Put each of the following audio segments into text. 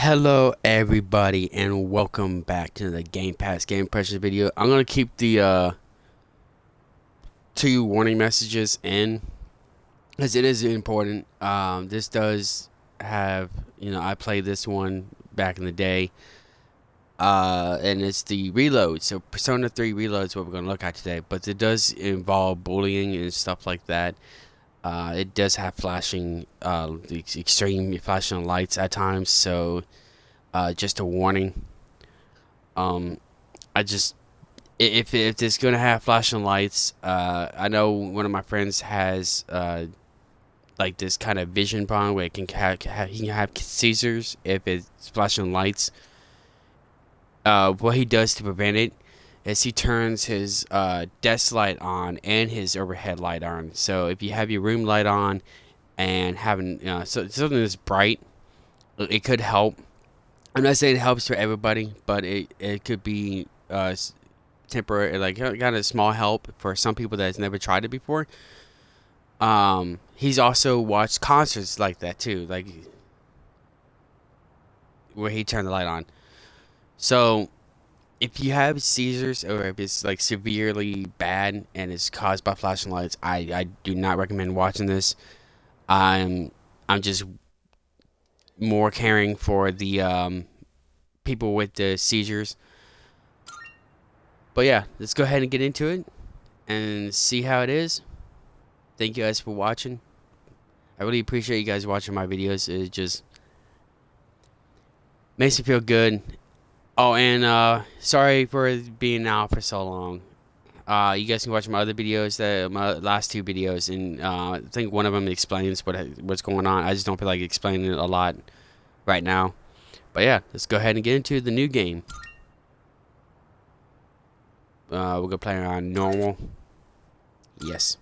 Hello everybody and welcome back to the Gamepass game pressure video. I'm gonna keep the two warning messages in because it is important. This does have, I played this one back in the day. And it's the reload. So Persona 3 reload is what we're gonna look at today, but it does involve bullying and stuff like that. It does have flashing, the extreme flashing lights at times, so just a warning. Um, I just if it's gonna have flashing lights, I know one of my friends has like this kind of vision problem where it can he can have seizures if it's flashing lights. What he does to prevent it is he turns his desk light on and his overhead light on. So if you have your room light on and having something that's bright, it could help. I'm not saying it helps for everybody, but it could be temporary, like kind of small help for some people that's never tried it before. He's also watched concerts like that too, like where he turned the light on. So if you have seizures or if it's like severely bad and it's caused by flashing lights, I do not recommend watching this. I'm I'm just more caring for the people with the seizures. But yeah, let's go ahead and get into it and see how it is. Thank you guys for watching. I really appreciate you guys watching my videos. It just makes me feel good. Oh, and sorry for being out for so long. You guys can watch my other videos, my last two videos, and I think one of them explains what's going on. I just don't feel like explaining it a lot right now. But yeah, let's go ahead and get into the new game. We're gonna play on normal. Yes.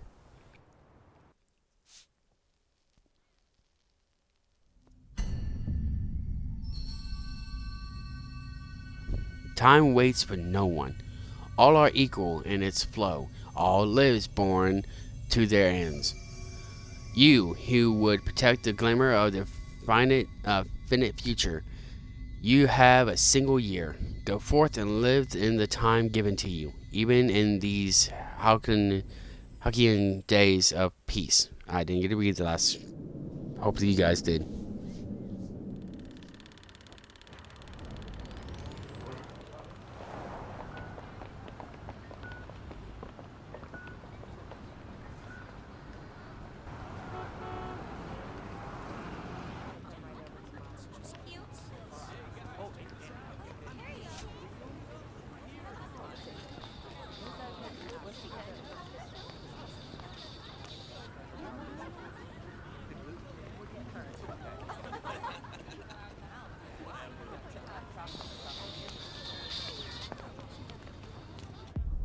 Time waits for no one. All are equal in its flow. All lives born to their ends. You, who would protect the glimmer of the finite future, you have a single year. Go forth and live in the time given to you, even in these Hawkian days of peace. I didn't get to read the last. Hopefully, you guys did.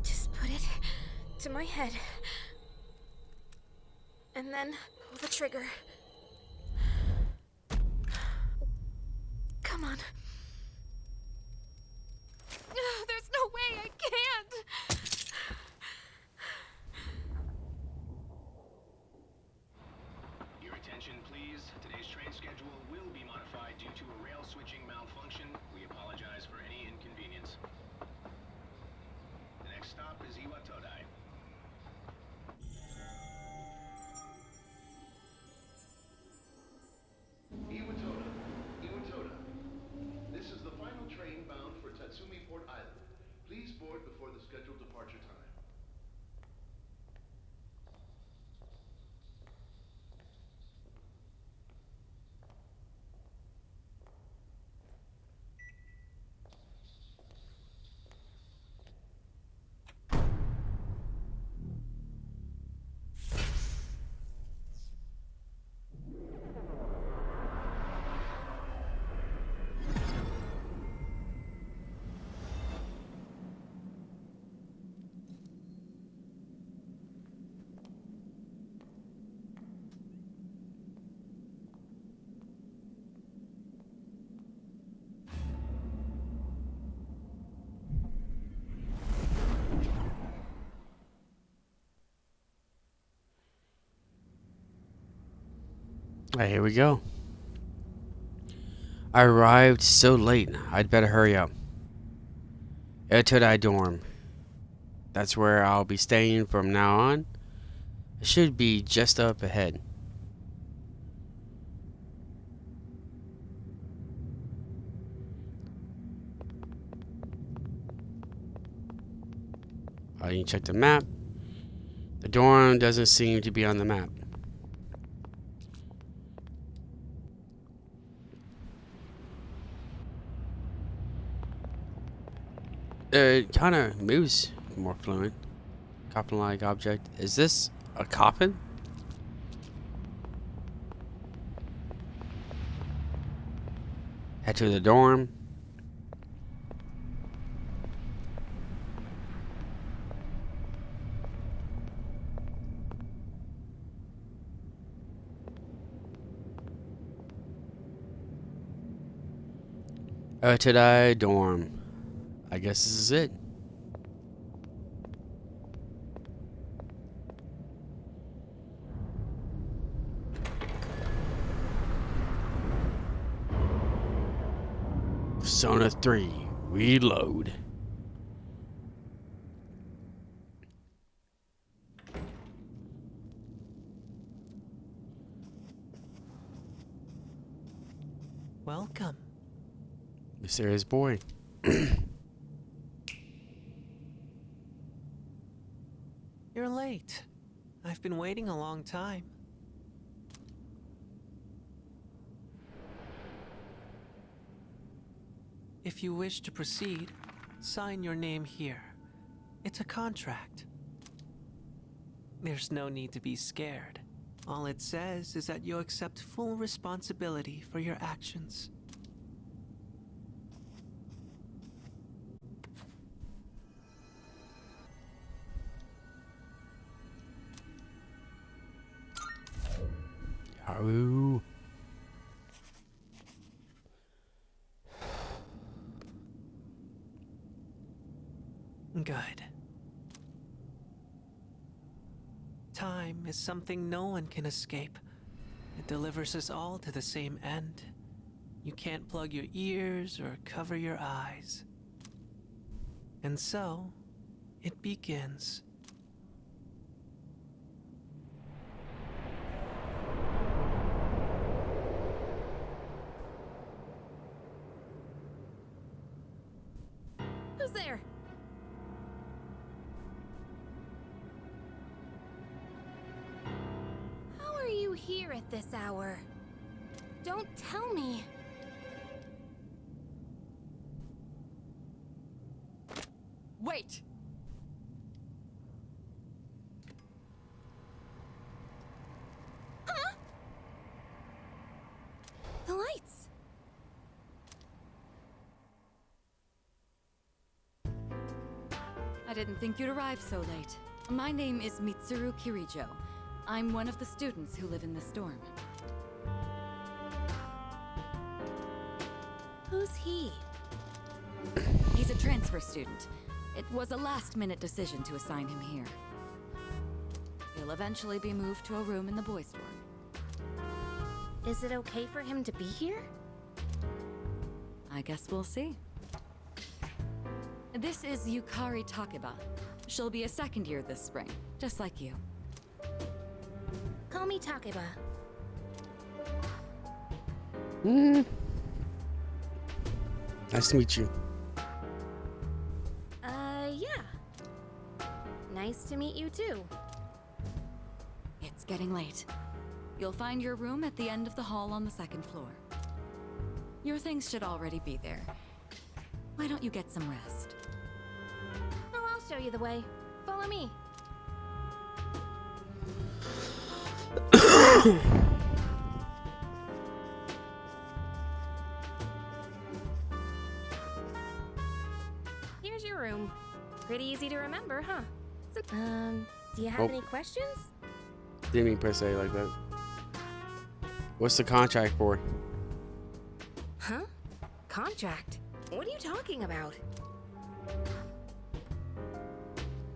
Just put it to my head. And then pull the trigger. Come on. There's no way I can't. Your attention, please. Today's train schedule will be modified due to a rail switching malfunction. We apologize for any inconvenience. The next stop is Iwatodai. Iwatoda. Iwatoda. This is the final train bound for Tatsumi Port Island. Please board before the scheduled departure time. All right, here we go. I arrived so late. I'd better hurry up. Todai dorm. That's where I'll be staying from now on. It should be just up ahead. You can check the map. The dorm doesn't seem to be on the map. It kind of moves more fluent. Coffin-like object. Is this a coffin? Head to the dorm. Todai dorm. I guess this is it. Persona 3. Reload. Welcome. Mysterious boy. You're late. I've been waiting a long time. If you wish to proceed, sign your name here. It's a contract. There's no need to be scared. All it says is that you accept full responsibility for your actions. Ooh. Good. Time is something no one can escape. It delivers us all to the same end. You can't plug your ears or cover your eyes. And so, it begins. Who's there? How are you here at this hour? Don't tell me. Wait! Huh? The lights. I didn't think you'd arrive so late. My name is Mitsuru Kirijo. I'm one of the students who live in this dorm. Who's he? He's a transfer student. It was a last-minute decision to assign him here. He'll eventually be moved to a room in the boys' dorm. Is it okay for him to be here? I guess we'll see. This is Yukari Takeba. She'll be a second year this spring, just like you. Call me Takeba. Nice to meet you. Yeah. Nice to meet you too. It's getting late. You'll find your room at the end of the hall on the second floor. Your things should already be there. Why don't you get some rest? Oh, I'll show you the way. Follow me. Here's your room. Pretty easy to remember, huh? Do you have Oh. any questions? Didn't mean per se like that. What's the contract for? Huh? Contract? What are you talking about?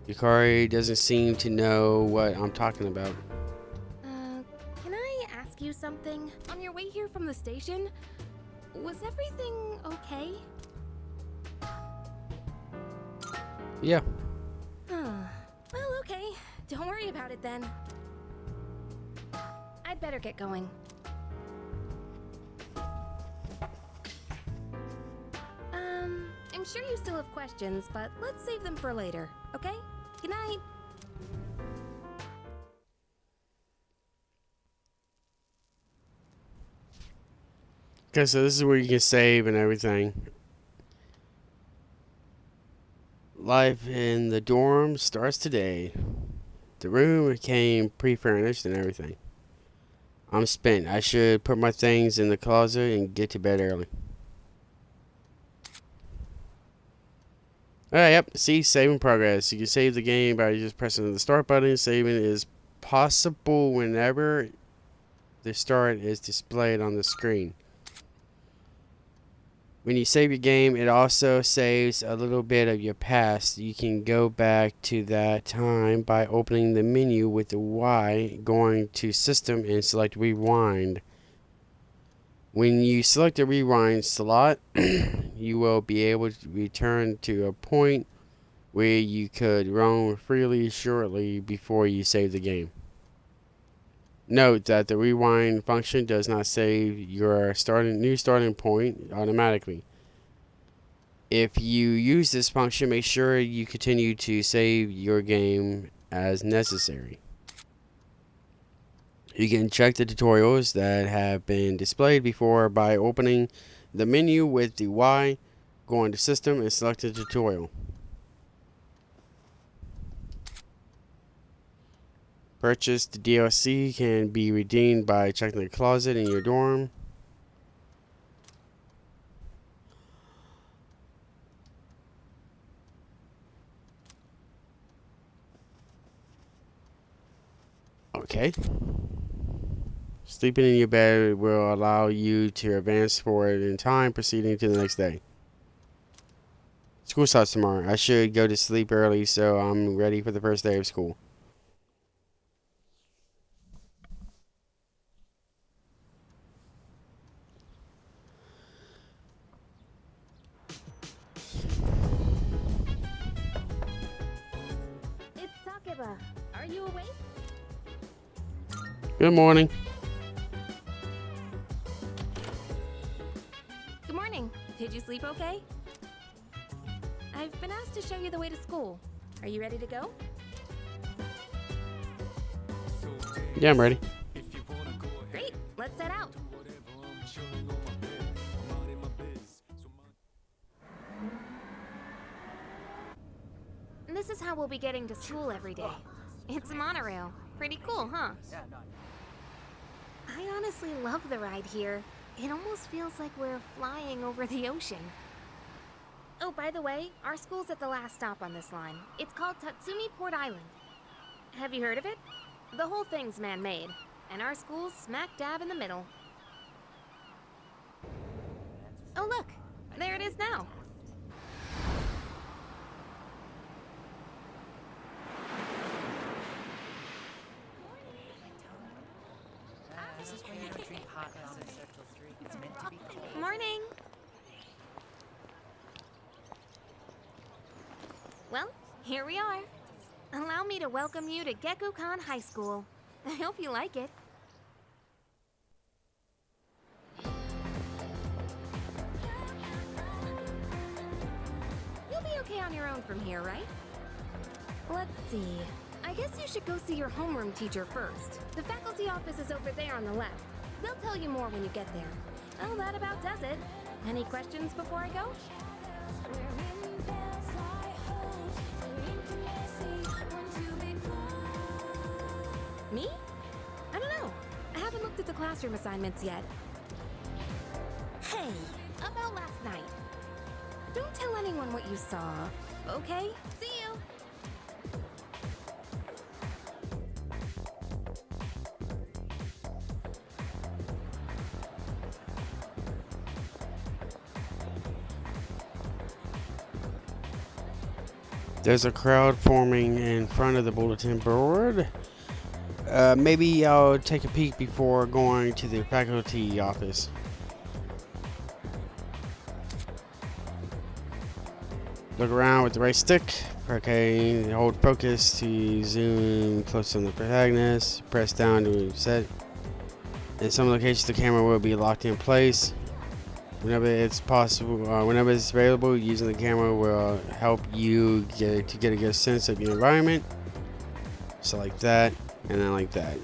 Yukari doesn't seem to know what I'm talking about. Can I ask you something? On your way here from the station, Was everything okay? Yeah. Well, okay. Don't worry about it then. I'd better get going. I'm sure you still have questions, but let's save them for later, okay? Good night. Okay, so this is where you can save and everything. Life in the dorm starts today. The room came pre-furnished and everything. I'm spent. I should put my things in the closet and get to bed early. Alright, yep. See, saving progress. You can save the game by just pressing the start button. Saving is possible whenever the start is displayed on the screen. When you save your game, it also saves a little bit of your past. You can go back to that time by opening the menu with the Y, going to System, and select Rewind. When you select the Rewind slot, you will be able to return to a point where you could roam freely shortly before you save the game. Note that the rewind function does not save your new starting point automatically. If you use this function, make sure you continue to save your game as necessary. You can check the tutorials that have been displayed before by opening the menu with the Y, going to System, and select the tutorial. Purchased DLC can be redeemed by checking the closet in your dorm. Okay. Sleeping in your bed will allow you to advance forward in time, proceeding to the next day. School starts tomorrow. I should go to sleep early so I'm ready for the first day of school. It's Takeba. Are you awake? Good morning. Good morning. Did you sleep okay? I've been asked to show you the way to school. Are you ready to go? Yeah, I'm ready. Great. Let's set out. This is how we'll be getting to school every day. It's a monorail. Pretty cool, huh? I honestly love the ride here. It almost feels like we're flying over the ocean. Oh, by the way, our school's at the last stop on this line. It's called Tatsumi Port Island. Have you heard of it? The whole thing's man-made, and our school's smack dab in the middle. Oh, look! There it is now. This is where you don't drink hot down in Circle 3. It's meant to be cold. Morning! Well, here we are. Allow me to welcome you to Gekukan High School. I hope you like it. You'll be okay on your own from here, right? Let's see. I guess you should go see your homeroom teacher first. The faculty office is over there on the left. They'll tell you more when you get there. Well, that about does it. Any questions before I go? Me? I don't know. I haven't looked at the classroom assignments yet. Hey, about last night. Don't tell anyone what you saw, okay? See you! There's a crowd forming in front of the bulletin board. Maybe I'll take a peek before going to the faculty office. Look around with the right stick. Okay, hold focus to zoom close on the protagonist. Press down to set. In some locations, the camera will be locked in place. Whenever it's possible, whenever it's available, using the camera will help you get a good sense of your environment. So like that, and then like that.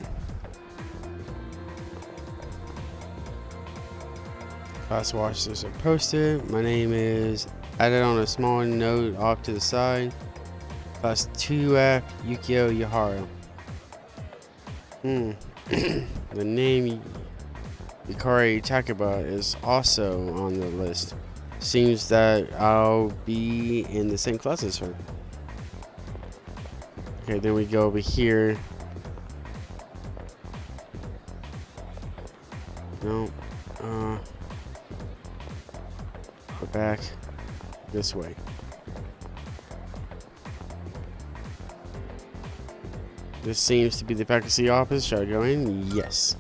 Class watches are posted. My name is added on a small note off to the side. Class 2F Yukio Yahara. The name Yukari Takuba is also on the list. Seems that I'll be in the same class as her. Okay, then we go over here. No. Go back this way. This seems to be the faculty office. Shall I go in? Yes.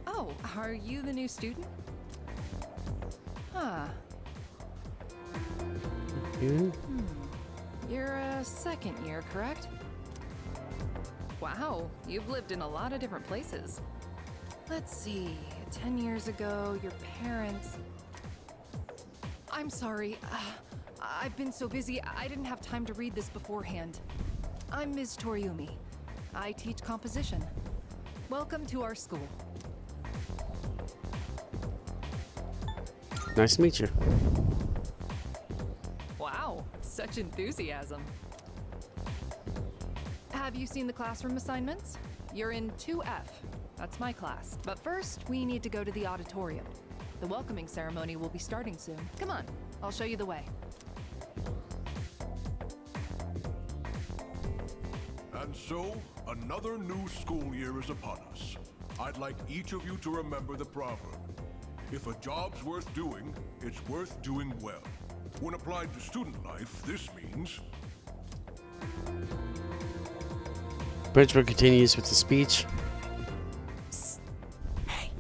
Oh, are you the new student? Huh. You're a second year, correct? Wow, you've lived in a lot of different places. Let's see, 10 years ago, your parents... I'm sorry, I've been so busy, I didn't have time to read this beforehand. I'm Ms. Toriumi. I teach composition. Welcome to our school. Nice to meet you. Wow, such enthusiasm. Have you seen the classroom assignments? You're in 2F. That's my class. But first, we need to go to the auditorium. The welcoming ceremony will be starting soon. Come on, I'll show you the way. And so, another new school year is upon us. I'd like each of you to remember the proverb. If a job's worth doing, it's worth doing well. When applied to student life, this means... Bridgman continues with the speech. Hey.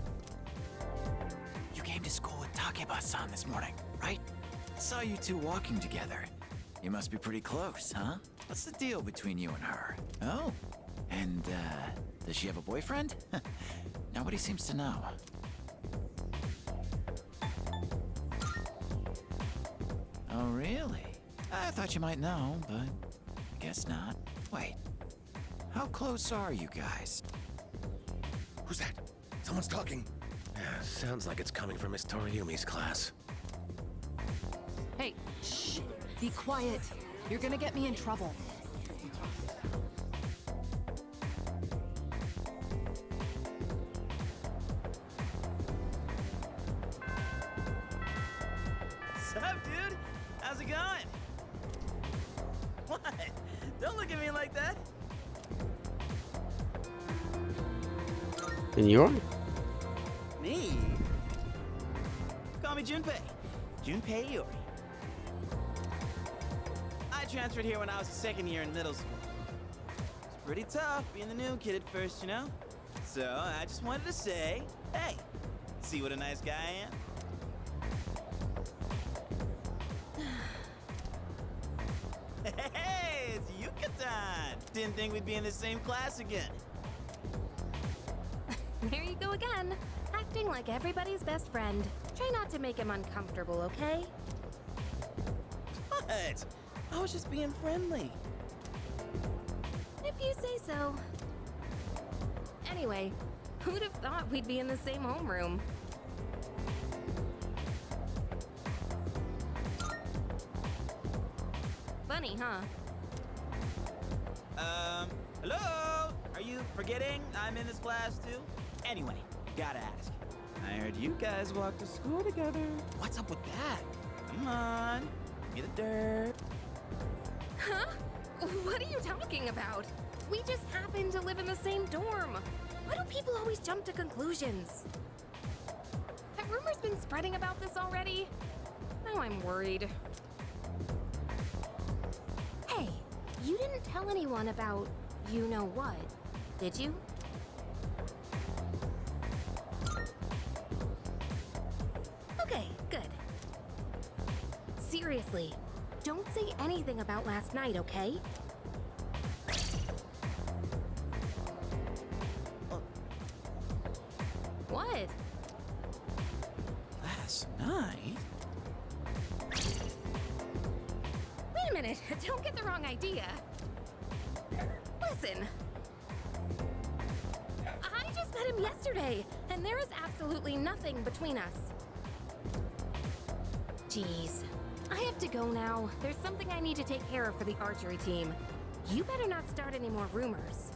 You came to school with Takeba-san this morning, right? Saw you two walking together. You must be pretty close, huh? What's the deal between you and her? Oh. And, does she have a boyfriend? Nobody seems to know. Oh, really? I thought you might know, but I guess not. Wait. How close are you guys? Who's that? Someone's talking. Sounds like it's coming from Miss Toriumi's class. Hey, shh! Be quiet. You're gonna get me in trouble. Sup, dude? How's it going? What? Don't look at me like that. And you are? Me? Call me Junpei. Junpei Iori. I transferred here when I was a second year in middle school. It's pretty tough being the new kid at first, you know? So I just wanted to say, hey, see what a nice guy I am? Hey, it's Yuka-tan! Didn't think we'd be in the same class again. There you go again. Acting like everybody's best friend. Try not to make him uncomfortable, okay? What? I was just being friendly. If you say so. Anyway, who'd have thought we'd be in the same homeroom? Funny, huh? Hello? Are you forgetting I'm in this class too? Anyway, I gotta ask. I heard you guys walk to school together. What's up with that? Come on, give me the dirt. Huh? What are you talking about? We just happen to live in the same dorm. Why do people always jump to conclusions? Have rumors been spreading about this already? Now I'm worried. Hey, you didn't didn't tell anyone about you know what, did you? Okay, good. Seriously, don't say anything about last night, okay? What? Last night? Wait a minute, don't get the wrong idea. Listen. I just met him yesterday, and there is absolutely nothing between us. Jeez. I have to go now. There's something I need to take care of for the archery team. You better not start any more rumors.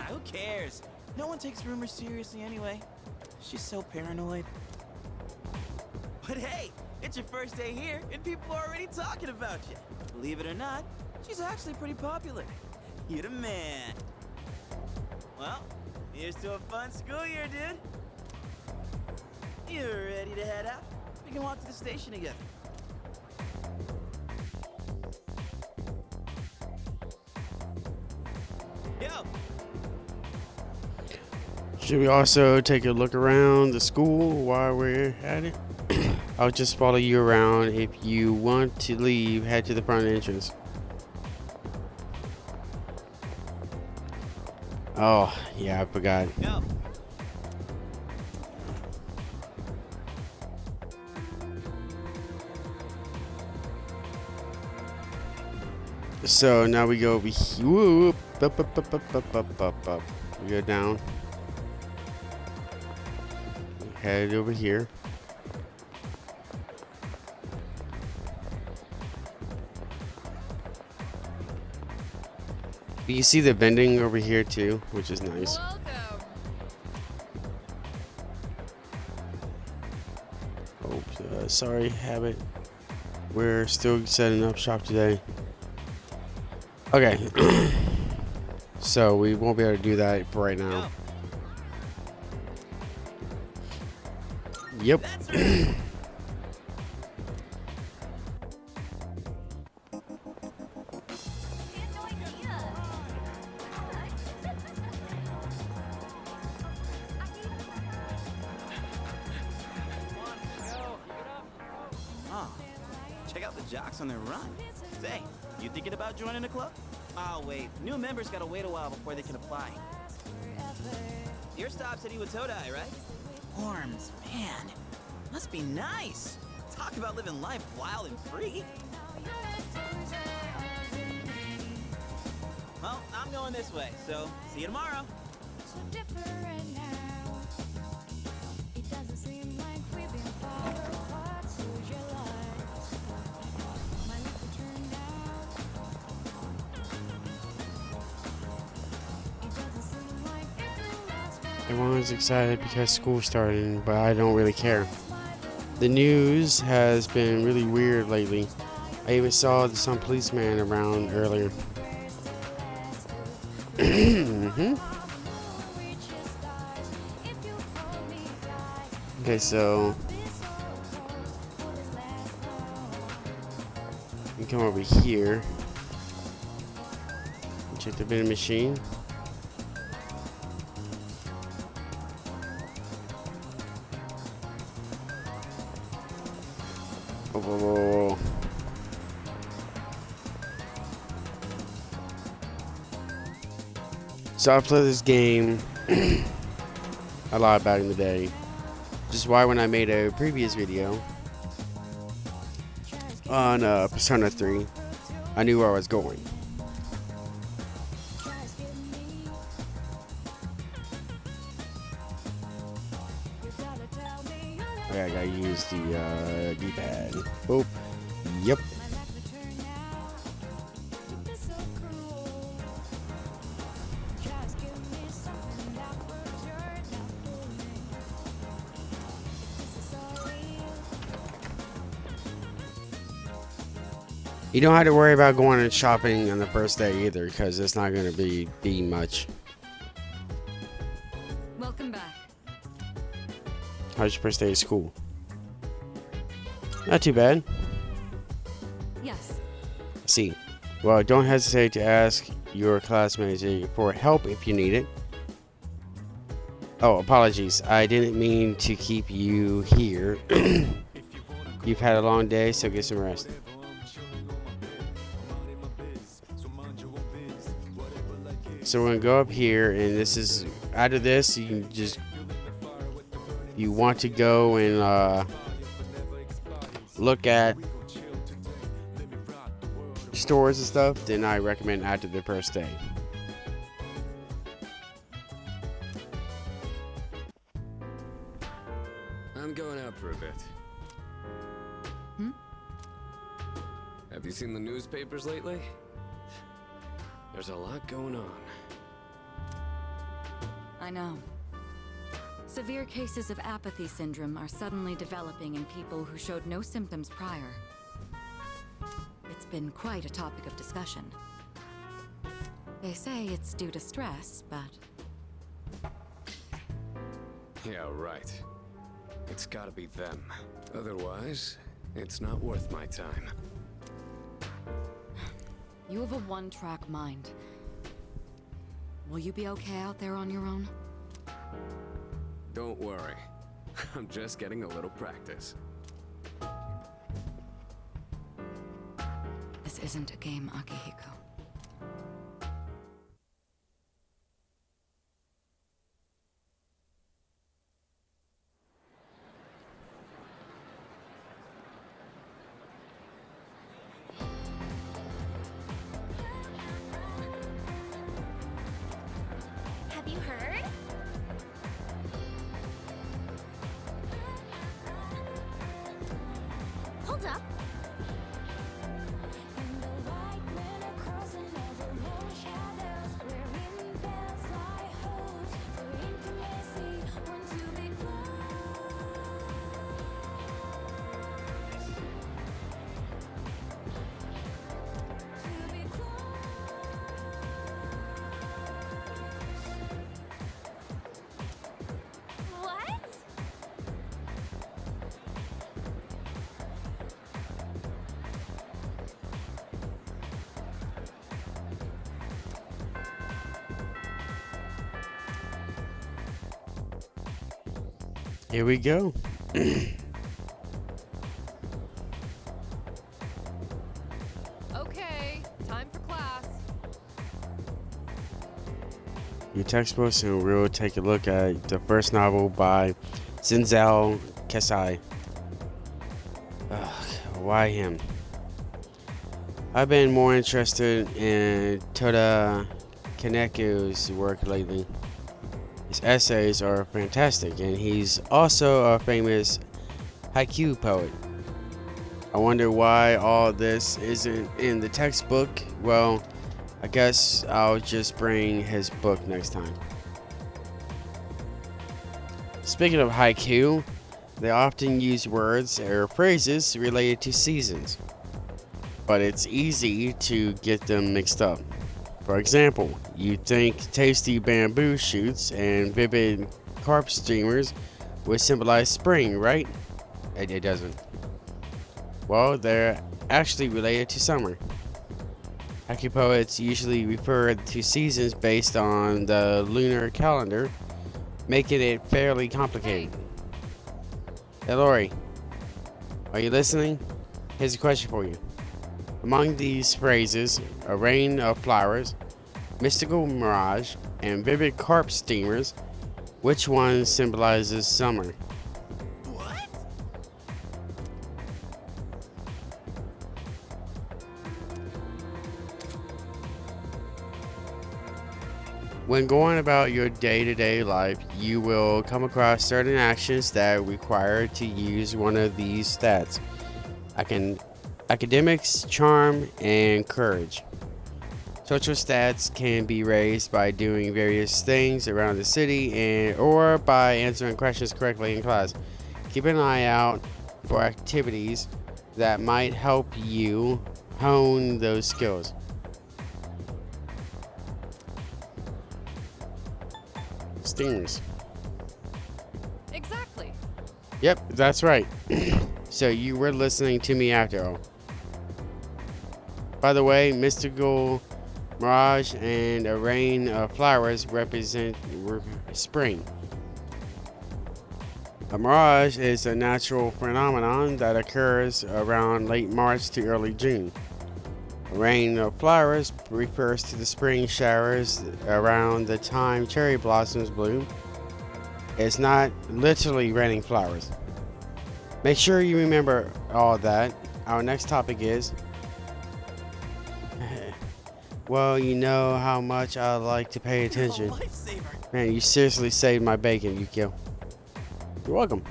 Who cares? No one takes rumors seriously anyway. She's so paranoid. But hey, it's your first day here, and people are already talking about you. Believe it or not, she's actually pretty popular. You're the man. Well, here's to a fun school year, dude. You ready to head out? We can walk to the station together. Yo! Should we also take a look around the school while we're at it? I'll just follow you around. If you want to leave, head to the front entrance. Oh, yeah, I forgot. Go! So now we go over here. Whoop, up, up, up, up, up, up, up, up. We go down. Head over here. You can see the vending over here too, which is nice. Welcome. Oh, sorry, Habit. We're still setting up shop today. Okay. So we won't be able to do that for right now. Yep. That's right. Oh, check out the jocks on their run. Say, you thinking about joining the club? Oh, wait. New members gotta wait a while before they can apply. Your stop's at Iwatodai, right? Worms, man. Must be nice. Talk about living life wild and free. Well, I'm going this way, so see you tomorrow. Everyone's excited because school's starting, but I don't really care. The news has been really weird lately. I even saw some policeman around earlier. Okay, so you come over here. Check the vending machine. Whoa. So I played this game a lot back in the day. Just why when I made a previous video on Persona 3, I knew where I was going. Okay, I gotta use the D-pad. Oh, yep. You don't have to worry about going and shopping on the first day either, because it's not going to be much. Welcome back. How's your first day of school? Not too bad. Yes. See. Well, don't hesitate to ask your classmates for help if you need it. Oh, apologies. I didn't mean to keep you here. You've had a long day, so get some rest. So we're gonna go up here, and this is out of this. You can just, you want to go and look at stores and stuff, then I recommend after the first day. I'm going out for a bit. Have you seen the newspapers lately? There's a lot going on. I know. Severe cases of apathy syndrome are suddenly developing in people who showed no symptoms prior. It's been quite a topic of discussion. They say it's due to stress, but... Yeah, right. It's gotta be them. Otherwise, it's not worth my time. You have a one-track mind. Will you be okay out there on your own? Don't worry. I'm just getting a little practice. This isn't a game, Akihiko. Have you heard? Hold up. What? Here we go. Okay, time for class. Your textbooks, and we'll take a look at the first novel by Zinzal Kesai. Why him? I've been more interested in Toda Kaneku's work lately. His essays are fantastic, and he's also a famous haiku poet. I wonder why all this isn't in the textbook. Well, I guess I'll just bring his book next time. Speaking of haiku, they often use words or phrases related to seasons, but it's easy to get them mixed up. For example, you think tasty bamboo shoots and vivid carp streamers would symbolize spring, right? It doesn't. Well, they're actually related to summer. Haiku poets usually refer to seasons based on the lunar calendar, making it fairly complicated. Hey Lori, are you listening? Here's a question for you. Among these phrases, a rain of flowers, mystical mirage, and vivid carp steamers, which one symbolizes summer? What? When going about your day-to-day life, you will come across certain actions that require to use one of these stats. Academics, charm, and courage. Social stats can be raised by doing various things around the city or by answering questions correctly in class. Keep an eye out for activities that might help you hone those skills. Steamers. Exactly. Yep, that's right. So you were listening to me after all. By the way, mystical mirage and a rain of flowers represent spring. A mirage is a natural phenomenon that occurs around late March to early June. A rain of flowers refers to the spring showers around the time cherry blossoms bloom. It's not literally raining flowers. Make sure you remember all that. Our next topic is, well, you know how much I like to pay attention. Man, you seriously saved my bacon, Yukio. You're welcome.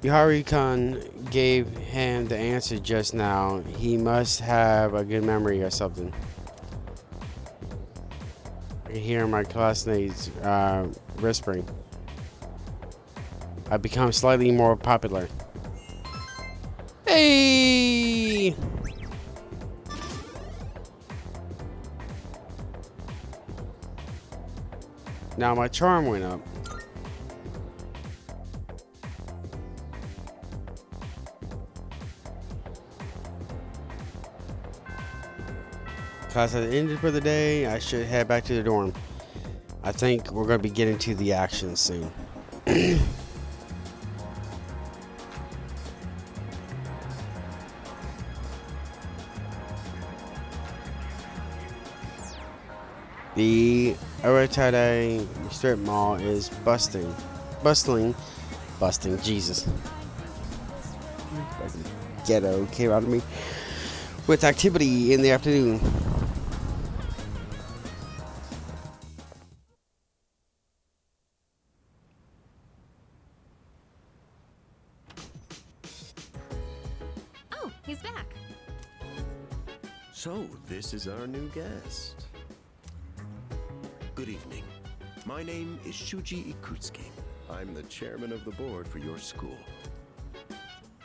Yuhari-kun gave him the answer just now. He must have a good memory or something. I can hear my classmates whispering. I've become slightly more popular. Hey! Now my charm went up. Class has ended for the day. I should head back to the dorm. I think we're going to be getting to the action soon. The Oratade strip mall is bustling, Jesus. Ghetto came out of me. With activity in the afternoon. Oh, he's back. So, this is our new guest. Good evening. My name is Shuji Ikutsuki. I'm the chairman of the board for your school.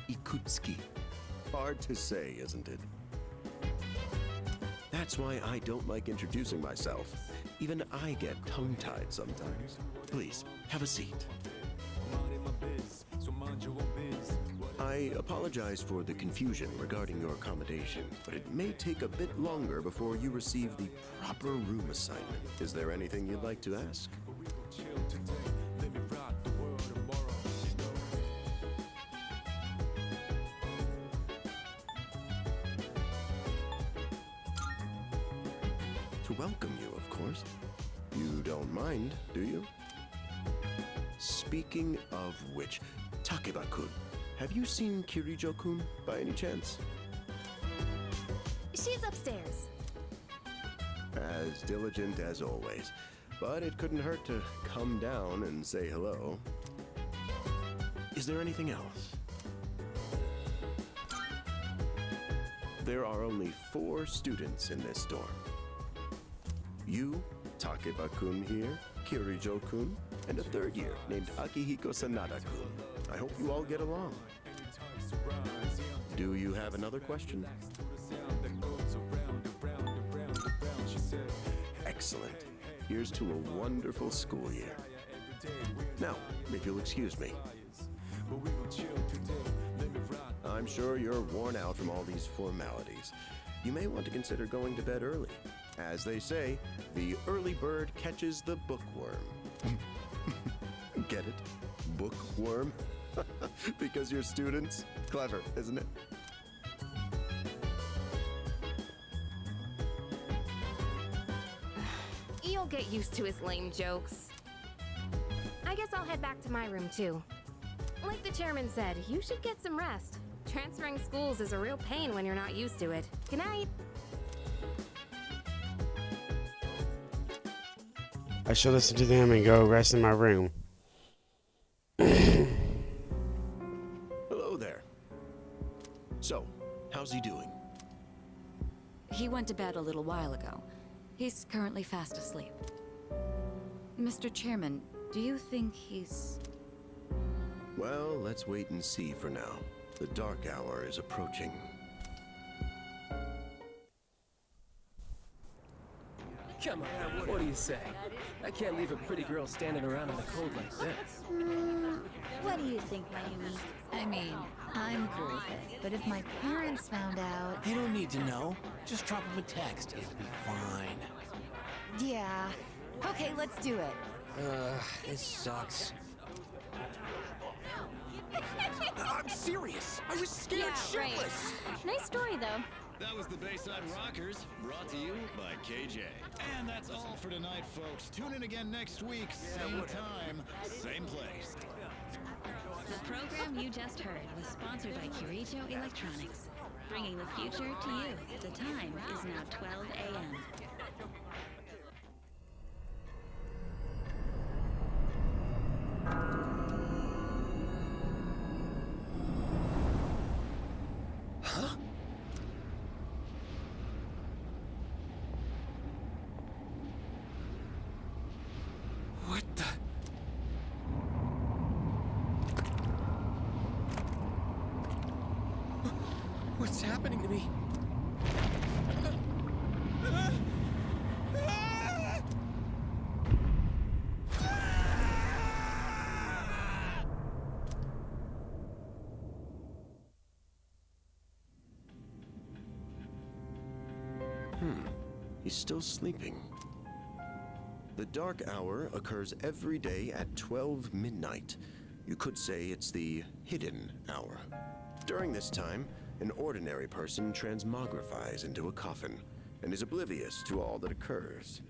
Ikutsuki. Hard to say, isn't it? That's why I don't like introducing myself. Even I get tongue-tied sometimes. Please, have a seat. I apologize for the confusion regarding your accommodation, but it may take a bit longer before you receive the proper room assignment. Is there anything you'd like to ask? To welcome you, of course. You don't mind, do you? Speaking of which, Takeba-kun, have you seen Kirijo-kun by any chance? She's upstairs. As diligent as always, but it couldn't hurt to come down and say hello. Is there anything else? There are only 4 students in this dorm. You, Takeba-kun here, Kirijo-kun, and a 3rd year named Akihiko Sanada-kun. I hope you all get along. Do you have another question? Excellent. Here's to a wonderful school year. Now, if you'll excuse me. I'm sure you're worn out from all these formalities. You may want to consider going to bed early. As they say, the early bird catches the bookworm. Get it? Bookworm? Because you're students? Clever, isn't it? You'll get used to his lame jokes. I guess I'll head back to my room too. Like the chairman said, you should get some rest. Transferring schools is a real pain when you're not used to it. Good night. I should listen to them and go rest in my room. Hello there. So, how's he doing? He went to bed a little while ago. He's currently fast asleep. Mr. Chairman, do you think he's... Well, let's wait and see for now. The dark hour is approaching. Come on, what do you say? I can't leave a pretty girl standing around in the cold like this. What do you think, Mayumi? I mean, I'm cool with it, but if my parents found out... They don't need to know. Just drop them a text. It'll be fine. Yeah. Okay, let's do it. This sucks. I'm serious. I was scared shitless. Nice story, though. That was the Bayside Rockers, brought to you by KJ. And that's all for tonight, folks. Tune in again next week, same time, same place. The program you just heard was sponsored by Kirito Electronics, bringing the future to you. The time is now 12 a.m. Huh? What the? What's happening to me? He's still sleeping. The dark hour occurs every day at 12 midnight. You could say it's the hidden hour. During this time, an ordinary person transmogrifies into a coffin and is oblivious to all that occurs.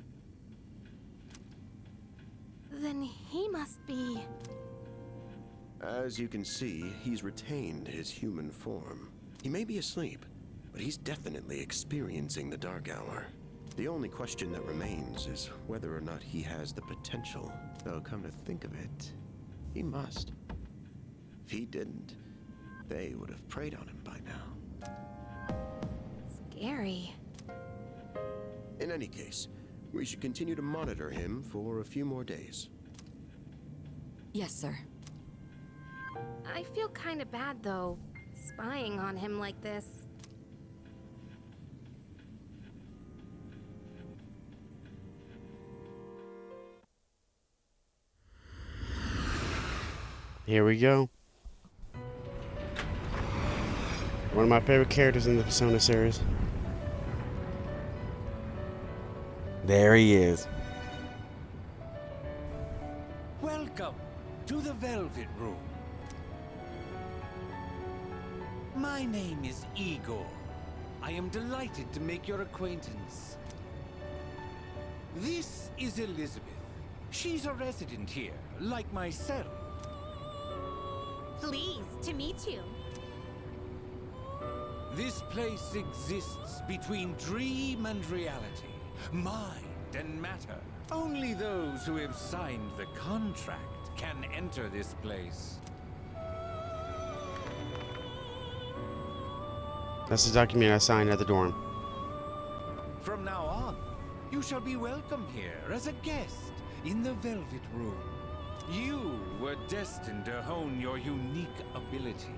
Then he must be... As you can see, he's retained his human form. He may be asleep, but he's definitely experiencing the dark hour. The only question that remains is whether or not he has the potential. Though, come to think of it, he must. If he didn't, they would have preyed on him by now. Scary. In any case, we should continue to monitor him for a few more days. Yes, sir. I feel kinda bad, though, spying on him like this. Here we go. One of my favorite characters in the Persona series. There he is. Welcome to the Velvet Room. My name is Igor. I am delighted to make your acquaintance. This is Elizabeth. She's a resident here, like myself. Pleased to meet you. This place exists between dream and reality, mind and matter. Only those who have signed the contract can enter this place. That's the document I signed at the dorm. From now on, you shall be welcome here as a guest in the Velvet Room. You were destined to hone your unique ability,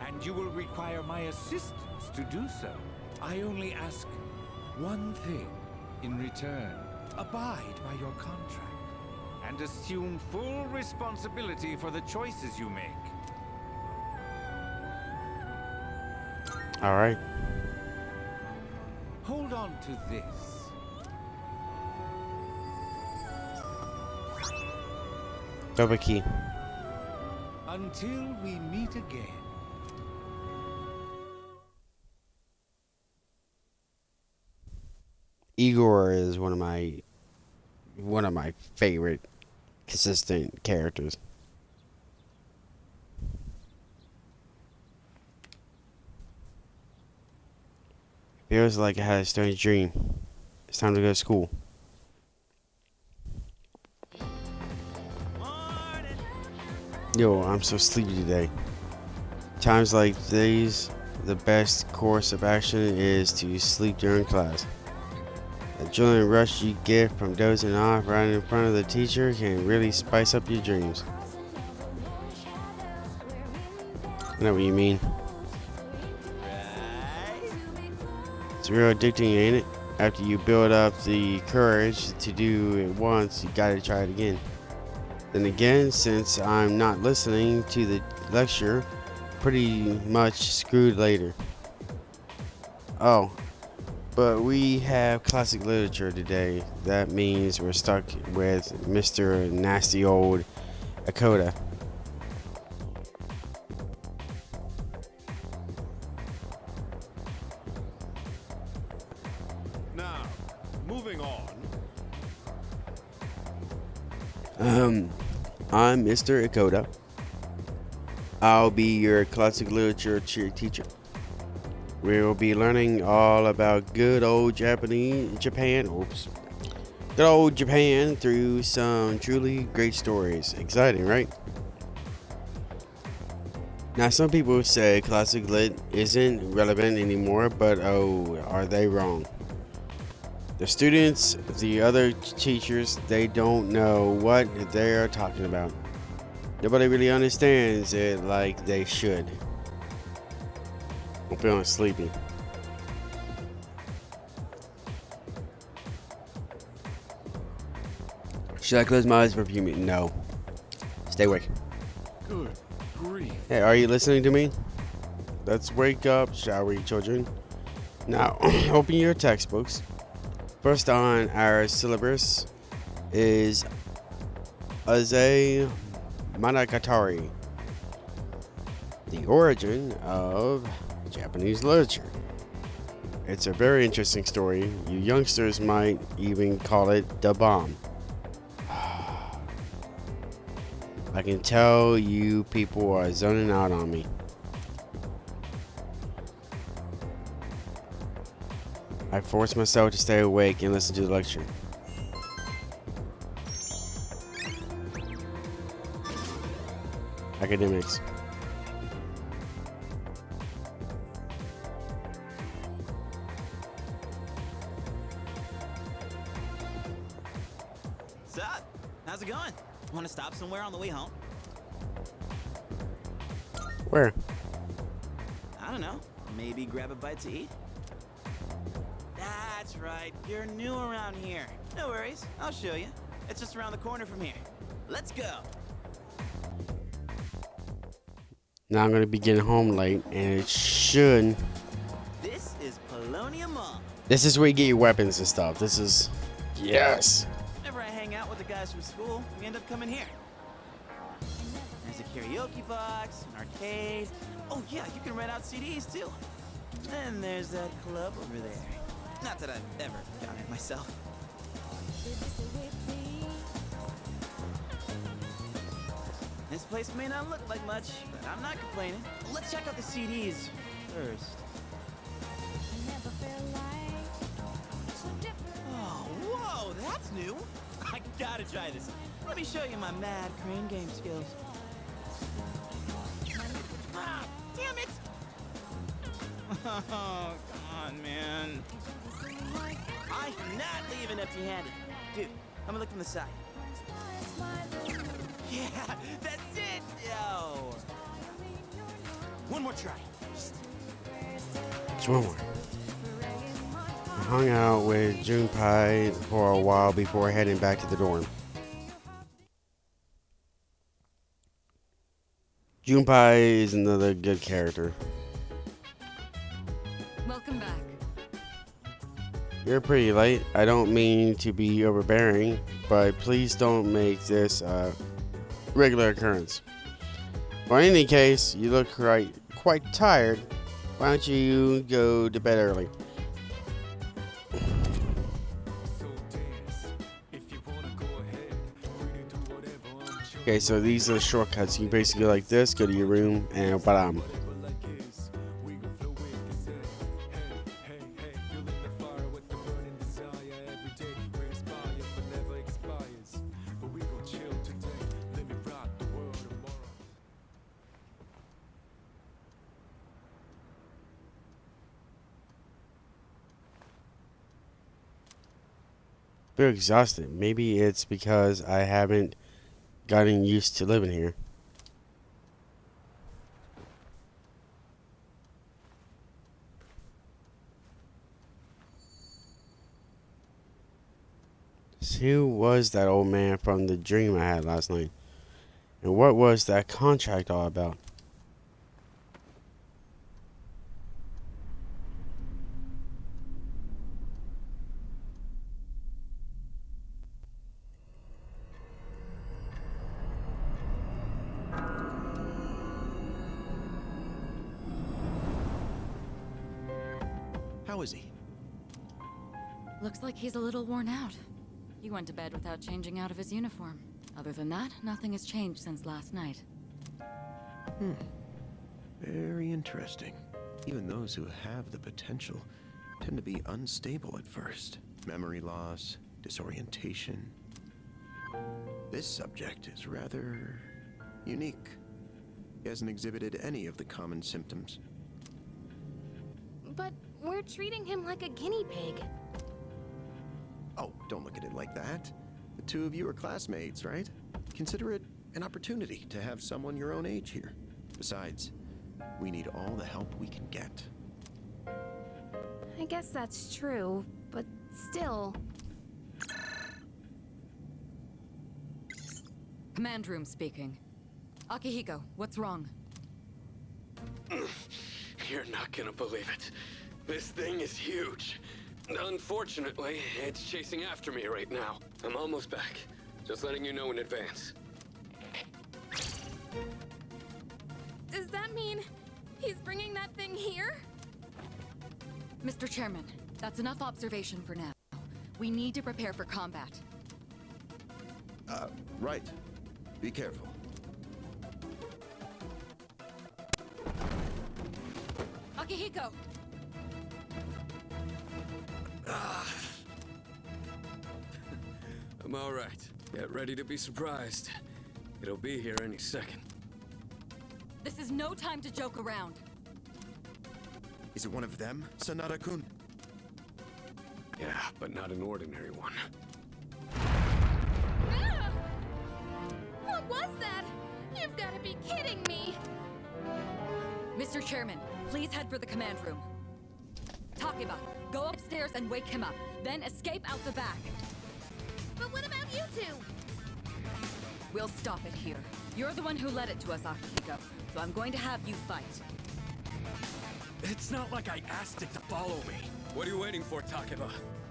and you will require my assistance to do so. I only ask one thing in return. Abide by your contract, and assume full responsibility for the choices you make. All right. Hold on to this. Double key. Until we meet again. Igor is one of my favorite consistent characters. Feels like I had a strange dream. It's time to go to school. Yo, I'm so sleepy today. Times like these, the best course of action is to sleep during class. The adrenaline rush you get from dozing off right in front of the teacher can really spice up your dreams. I know what you mean. It's real addicting, ain't it? After you build up the courage to do it once, you gotta try it again. Then again, since I'm not listening to the lecture, pretty much screwed later. Oh, but we have classic literature today. That means we're stuck with Mr. Nasty Old Akota. Now, moving on. I'm Mr. Akota. I'll be your classic literature teacher. We'll be learning all about good old Japan through some truly great stories. Exciting, right? Now, some people say classic lit isn't relevant anymore, but oh, are they wrong? The students, the other teachers, they don't know what they're talking about. Nobody really understands it like they should. I'm feeling sleepy. Should I close my eyes for a few minutes? No. Stay awake. Good grief. Hey, are you listening to me? Let's wake up, shall we, children? Now, open your textbooks. First on our syllabus is Aze Monogatari, the origin of Japanese literature. It's a very interesting story. You youngsters might even call it the bomb. I can tell you people are zoning out on me. I forced myself to stay awake and listen to the lecture. Academics. Sup? How's it going? Want to stop somewhere on the way home? Where? I don't know. Maybe grab a bite to eat? That's right. You're new around here. No worries. I'll show you. It's just around the corner from here. Let's go. Now I'm going to be getting home late, and it should... This is Polonia Mall. This is where you get your weapons and stuff. This is... Yes. Whenever I hang out with the guys from school, we end up coming here. There's a karaoke box, an arcade. Oh yeah, you can rent out CDs too. Then there's that club over there. Not that I've ever done it myself. This place may not look like much, but I'm not complaining. Let's check out the CDs first. Oh, whoa, that's new. I gotta try this. Let me show you my mad crane game skills. Ah, damn it! Oh, come on, man. I am not leaving empty-handed. Dude, let me look from the side. Yeah, that's it! Yo! One more try. Just one more. I hung out with Junpei for a while before heading back to the dorm. Junpei is another good character. Welcome back. You're pretty late. I don't mean to be overbearing, but please don't make this a regular occurrence. But in any case, you look quite tired. Why don't you go to bed early? Okay, so these are shortcuts. You basically go like this, go to your room, and bam. Feel exhausted. Maybe it's because I haven't gotten used to living here. So who was that old man from the dream I had last night? And what was that contract all about? How is he? Looks like he's a little worn out. He went to bed without changing out of his uniform. Other than that, nothing has changed since last night. Very interesting. Even those who have the potential tend to be unstable at first. Memory loss, disorientation. This subject is rather unique. He hasn't exhibited any of the common symptoms. But we're treating him like a guinea pig. Oh, don't look at it like that. The two of you are classmates, right? Consider it an opportunity to have someone your own age here. Besides, we need all the help we can get. I guess that's true, but still. Command room speaking. Akihiko, what's wrong? You're not gonna believe it. This thing is huge. Unfortunately, it's chasing after me right now. I'm almost back. Just letting you know in advance. Does that mean he's bringing that thing here? Mr. Chairman, that's enough observation for now. We need to prepare for combat. Right. Be careful. Akihiko! I'm all right. Get ready to be surprised. It'll be here any second. This is no time to joke around. Is it one of them, Sanada-kun? Yeah, but not an ordinary one. Ah! What was that? You've got to be kidding me! Mr. Chairman, please head for the command room. Takeba, go upstairs and wake him up. Then escape out the back. But what about you two? We'll stop it here. You're the one who led it to us, Akihiko, so I'm going to have you fight. It's not like I asked it to follow me. What are you waiting for, Takeba?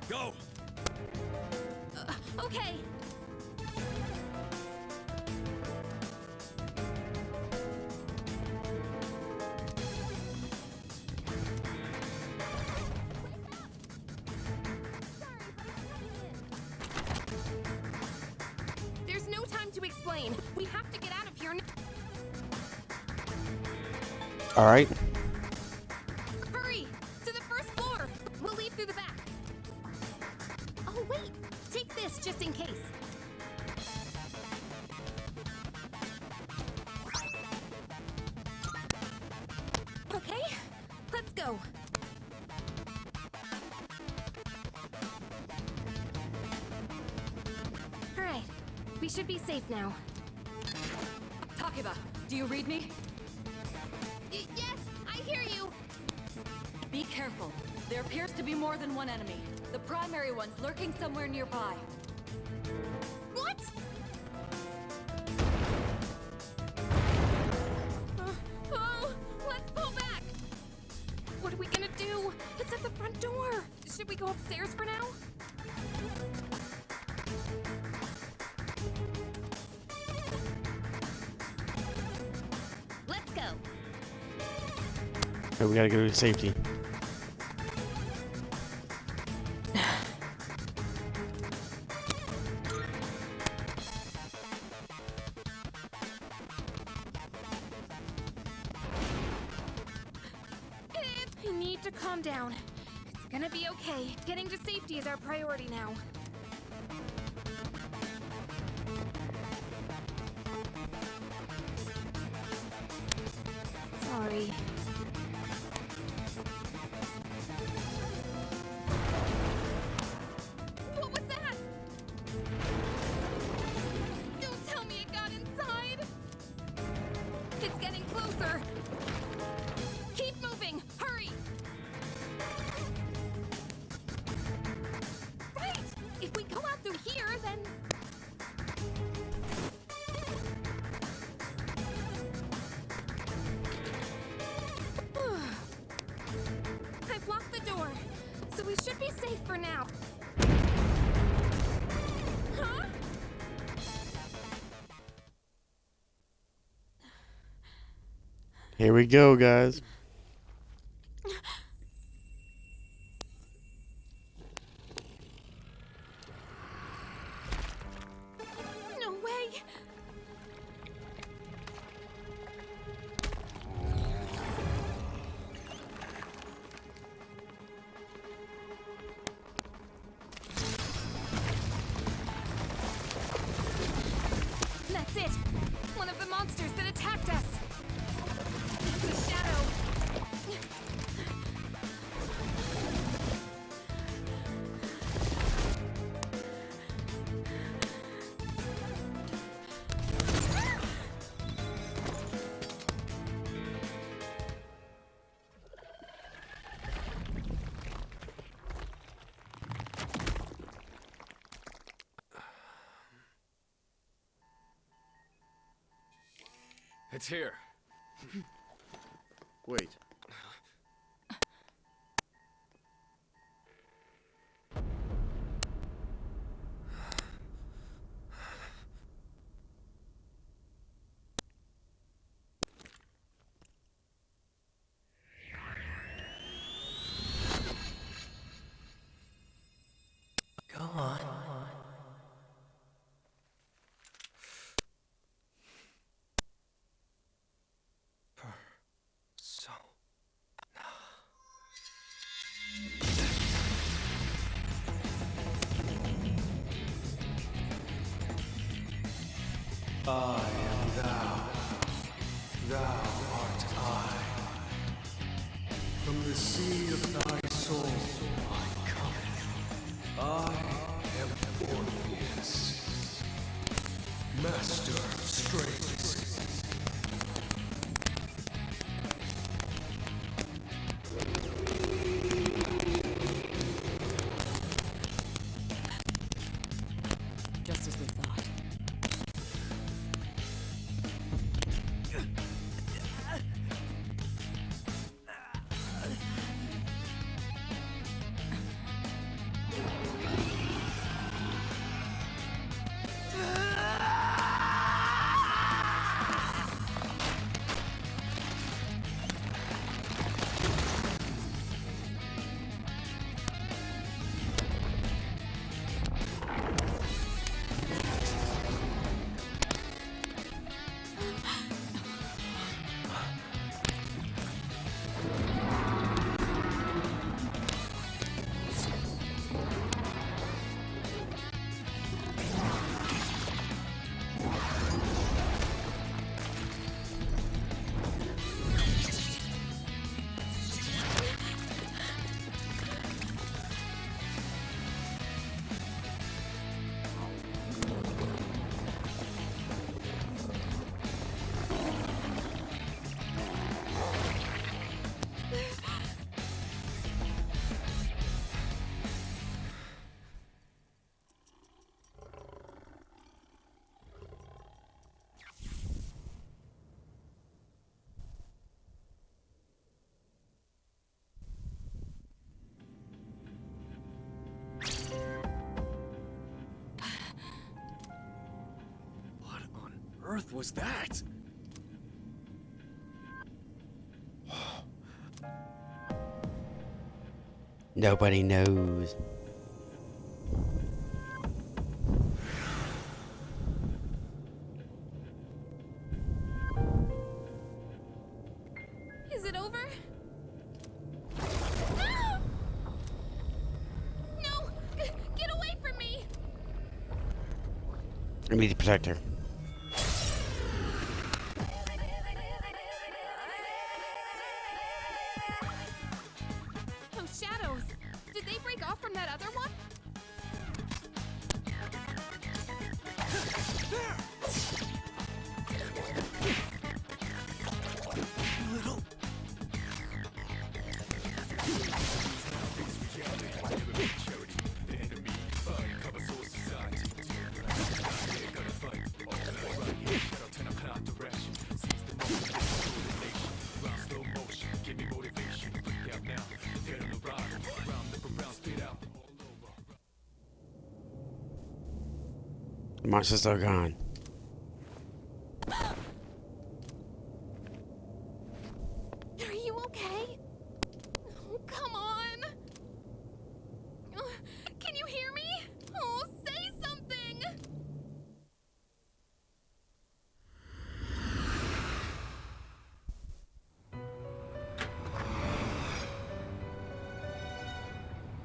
Go! Okay. There's no time to explain. We have to get out of here. All right. Hurry! To the first floor! We'll leave through the back. Oh, wait! Take this just in case. Okay, let's go. All right, we should be safe now. Takeba, do you read me? Yes, I hear you. Be careful. There appears to be more than one enemy. The primary one's lurking somewhere nearby. What? Oh, let's pull back. What are we gonna do? It's at the front door. Should we go upstairs for now? Let's go. Okay, we gotta go to safety. I need to calm down. It's gonna be okay. Getting to safety is our priority now. Sorry. What was that? Don't tell me it got inside. It's getting closer. Keep moving. Hurry. Right. so we should be safe for now. Huh? Here we go, guys. No way. That's it! One of the monsters that attacked us! It's a shadow! It's here. Wait. Go on. I am thou. Thou art I. From the sea of thy soul I come. I am Orpheus, master of strings. Just as we thought. Earth was that? Nobody knows. Is it over? No! No! Get away from me! I need to protect her. Those shadows! Did they break off from that other one? The monsters are gone. Are you okay? Oh, come on. Can you hear me? Oh, say something.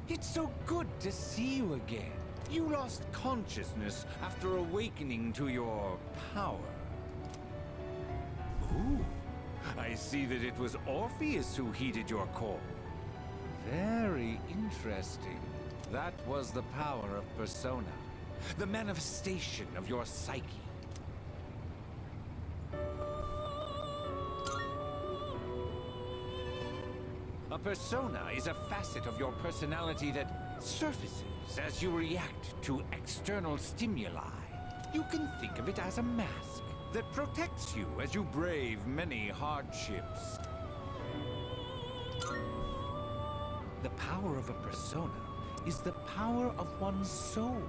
It's so good to see you again. You lost consciousness after awakening to your power. Ooh, I see that it was Orpheus who heeded your call. Very interesting. That was the power of persona, the manifestation of your psyche. A persona is a facet of your personality that surfaces as you react to external stimuli. You can think of it as a mask that protects you as you brave many hardships. The power of a persona is the power of one's soul.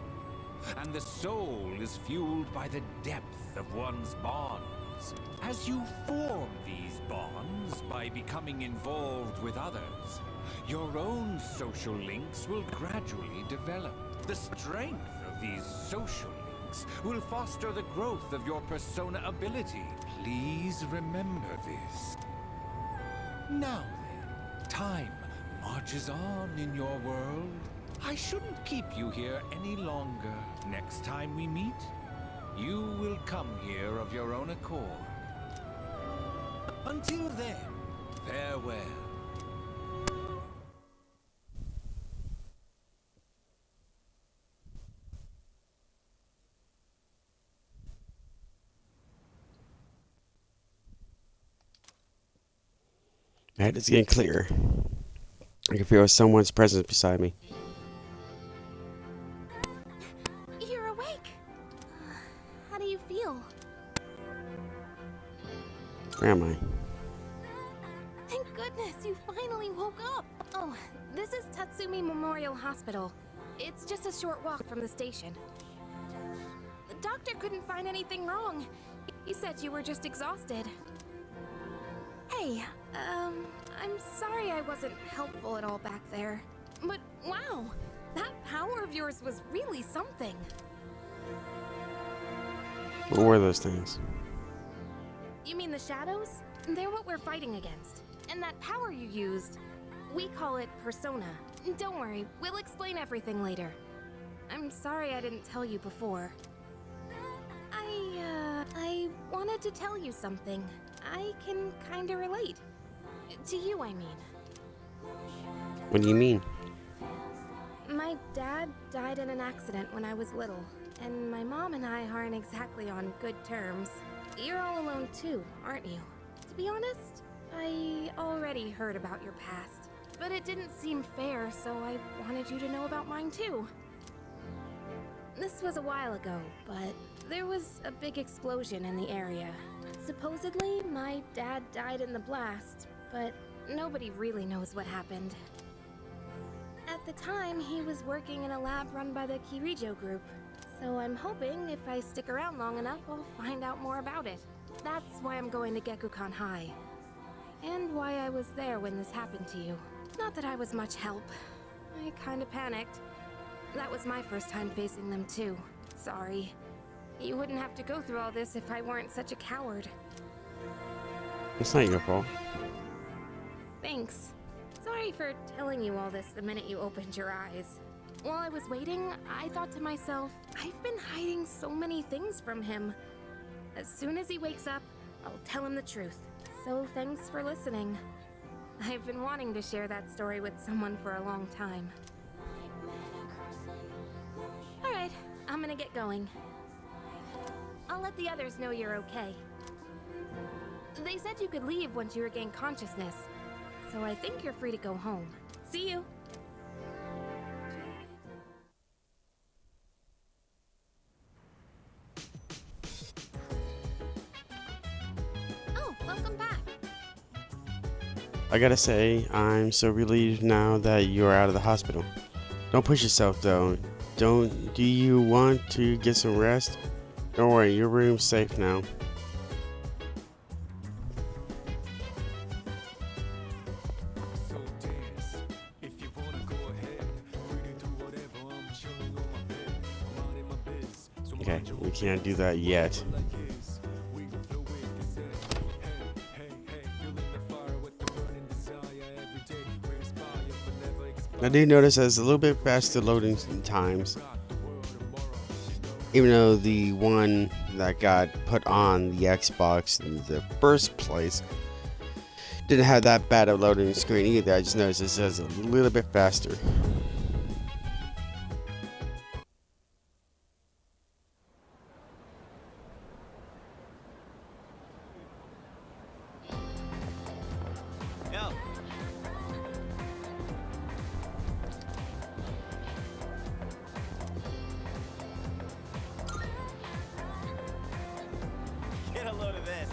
And the soul is fueled by the depth of one's bonds. As you form these bonds by becoming involved with others, your own social links will gradually develop. The strength of these social links will foster the growth of your persona ability. Please remember this. Now then, time marches on in your world. I shouldn't keep you here any longer. Next time we meet, you will come here of your own accord. Until then, farewell. Alright, it's getting clearer. I can feel someone's presence beside me. You're awake. How do you feel? Where am I? Thank goodness you finally woke up. Oh, this is Tatsumi Memorial Hospital. It's just a short walk from the station. The doctor couldn't find anything wrong. He said you were just exhausted. Hey, I'm sorry I wasn't helpful at all back there. But wow, that power of yours was really something. What were those things? You mean the shadows? They're what we're fighting against. And that power you used, we call it persona. Don't worry, we'll explain everything later. I'm sorry I didn't tell you before. I wanted to tell you something. I can kinda relate. To you, I mean. What do you mean? My dad died in an accident when I was little, and my mom and I aren't exactly on good terms. You're all alone too, aren't you? To be honest, I already heard about your past, but it didn't seem fair, so I wanted you to know about mine too. This was a while ago, but there was a big explosion in the area. Supposedly, my dad died in the blast, but nobody really knows what happened. At the time, he was working in a lab run by the Kirijo group, so I'm hoping if I stick around long enough, I'll find out more about it. That's why I'm going to Gekukan High, and why I was there when this happened to you. Not that I was much help. I kinda panicked. That was my first time facing them too. Sorry. You wouldn't have to go through all this if I weren't such a coward. It's not your fault. Thanks. Sorry for telling you all this the minute you opened your eyes. While I was waiting, I thought to myself, I've been hiding so many things from him. As soon as he wakes up, I'll tell him the truth. So thanks for listening. I've been wanting to share that story with someone for a long time. Alright, I'm gonna get going. I'll let the others know you're okay. They said you could leave once you regain consciousness, so I think you're free to go home. See you! Oh, welcome back! I gotta say, I'm so relieved now that you're out of the hospital. Don't push yourself though. Do you want to get some rest? Don't worry, your room's safe now. Okay, we can't do that yet. I do notice there's a little bit faster loading times. Even though the one that got put on the Xbox in the first place didn't have that bad of loading screen either. I just noticed it says a little bit faster. Yo. Get a load of this.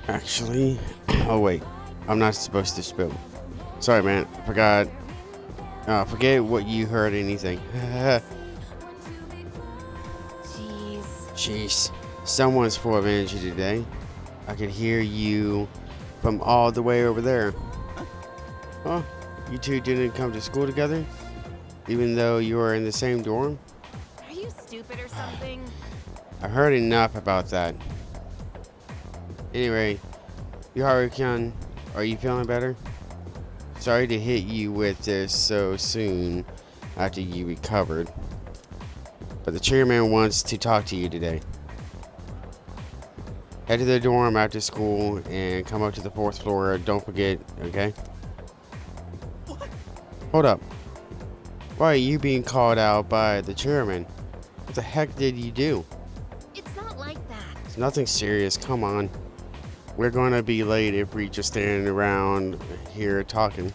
Actually, oh wait, I'm not supposed to spill. Sorry, man, I forgot. Forget what you heard. Anything. Jeez, someone's full of energy today. I could hear you from all the way over there. Oh, you two didn't come to school together, even though you were in the same dorm? Are you stupid or something? I heard enough about that. Anyway, Yuharu-kun, are you feeling better? Sorry to hit you with this so soon after you recovered, but the chairman wants to talk to you today. Head to the dorm after school and come up to the 4th floor. Don't forget, okay? What? Hold up. Why are you being called out by the chairman? What the heck did you do? It's not like that. It's nothing serious. Come on. We're going to be late if we just stand around here talking.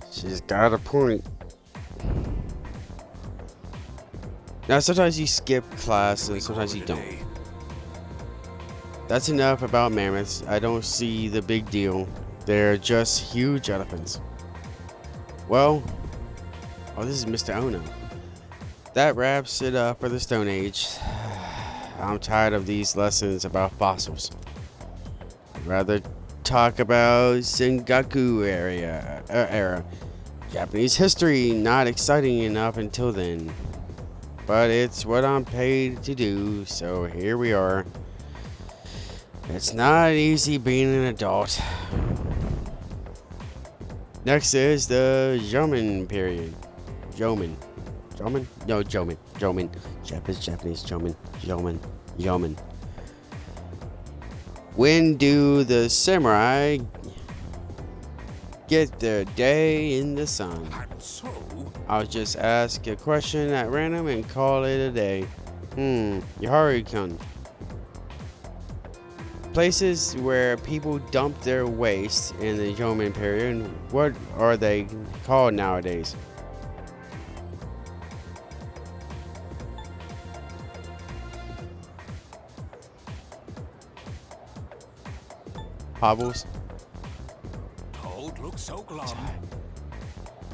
She's got a point. Now, sometimes you skip class and sometimes you don't. That's enough about mammoths. I don't see the big deal. They're just huge elephants. Well, oh, this is Mr. Ono. That wraps it up for the Stone Age. I'm tired of these lessons about fossils. I'd rather talk about Sengoku era. Japanese history, not exciting enough until then. But it's what I'm paid to do, so here we are. It's not easy being an adult. Next is the Jomon period. Jomon. No, Jomon. Japanese Jomon. When do the samurai get their day in the sun? I'll just ask a question at random and call it a day. Yuharu-kun. Places where people dump their waste in the Jomon period, what are they called nowadays? Hobbles? Toad looks so glum.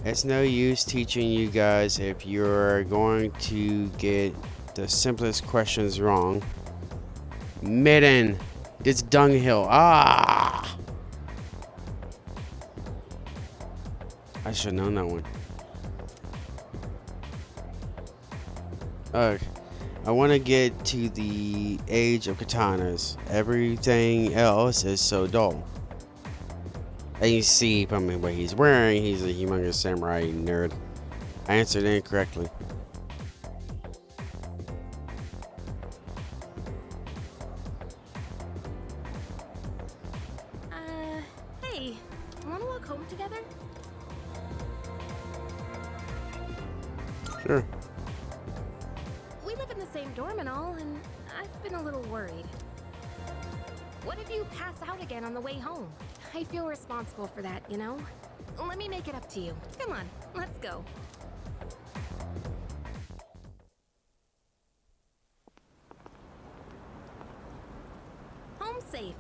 It's no use teaching you guys if you're going to get the simplest questions wrong. Midden. It's dunghill. Ah! I should have known that one. Ugh. I want to get to the age of katanas. Everything else is so dull. And you see from what he's wearing, he's a humongous samurai nerd. I answered incorrectly. Hey, wanna walk home together? Sure. We live in the same dorm and all, and I've been a little worried. What if you pass out again on the way home? I feel responsible for that, you know? Let me make it up to you. Come on, let's go. Home safe.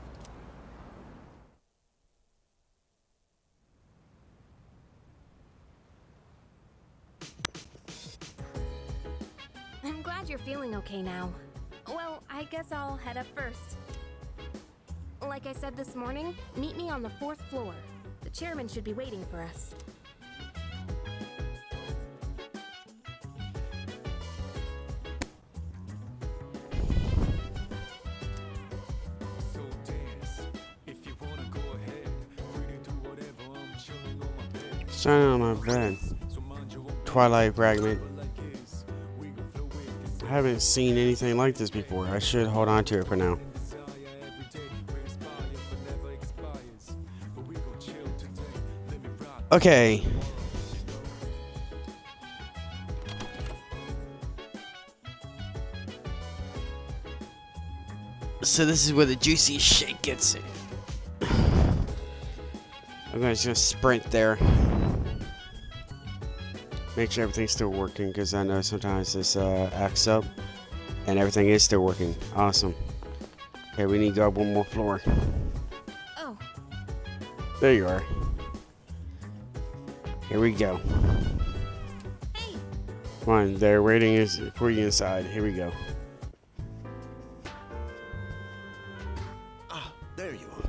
glad you're feeling okay now. Well, I guess I'll head up first. Like I said this morning, meet me on the 4th floor. The chairman should be waiting for us. So dance. If you wanna go ahead, free to do whatever. I'm chilling on my bed. Shining on my bed. Twilight fragment. I haven't seen anything like this before. I should hold on to it for now. Okay. So this is where the juicy shit gets it. I'm gonna just sprint there. Make sure everything's still working, because I know sometimes this acts up. And everything is still working. Awesome. Okay, we need to go up one more floor. Oh. There you are. Here we go. Hey. Come on, they're waiting for you inside. Here we go. Ah, there you are.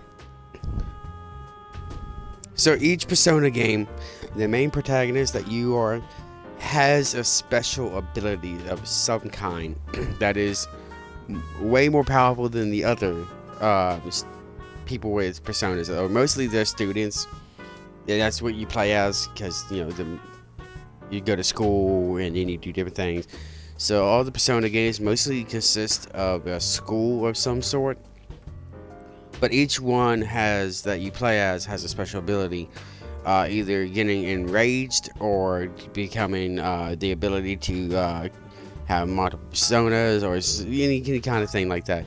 So each Persona game, the main protagonist that you are has a special ability of some kind that is way more powerful than the other people with personas. Or mostly they're students. Yeah, that's what you play as, because you know you go to school and then you do different things. So all the Persona games mostly consist of a school of some sort, but each one that you play as has a special ability. Either getting enraged or becoming the ability to have multiple personas or any kind of thing like that.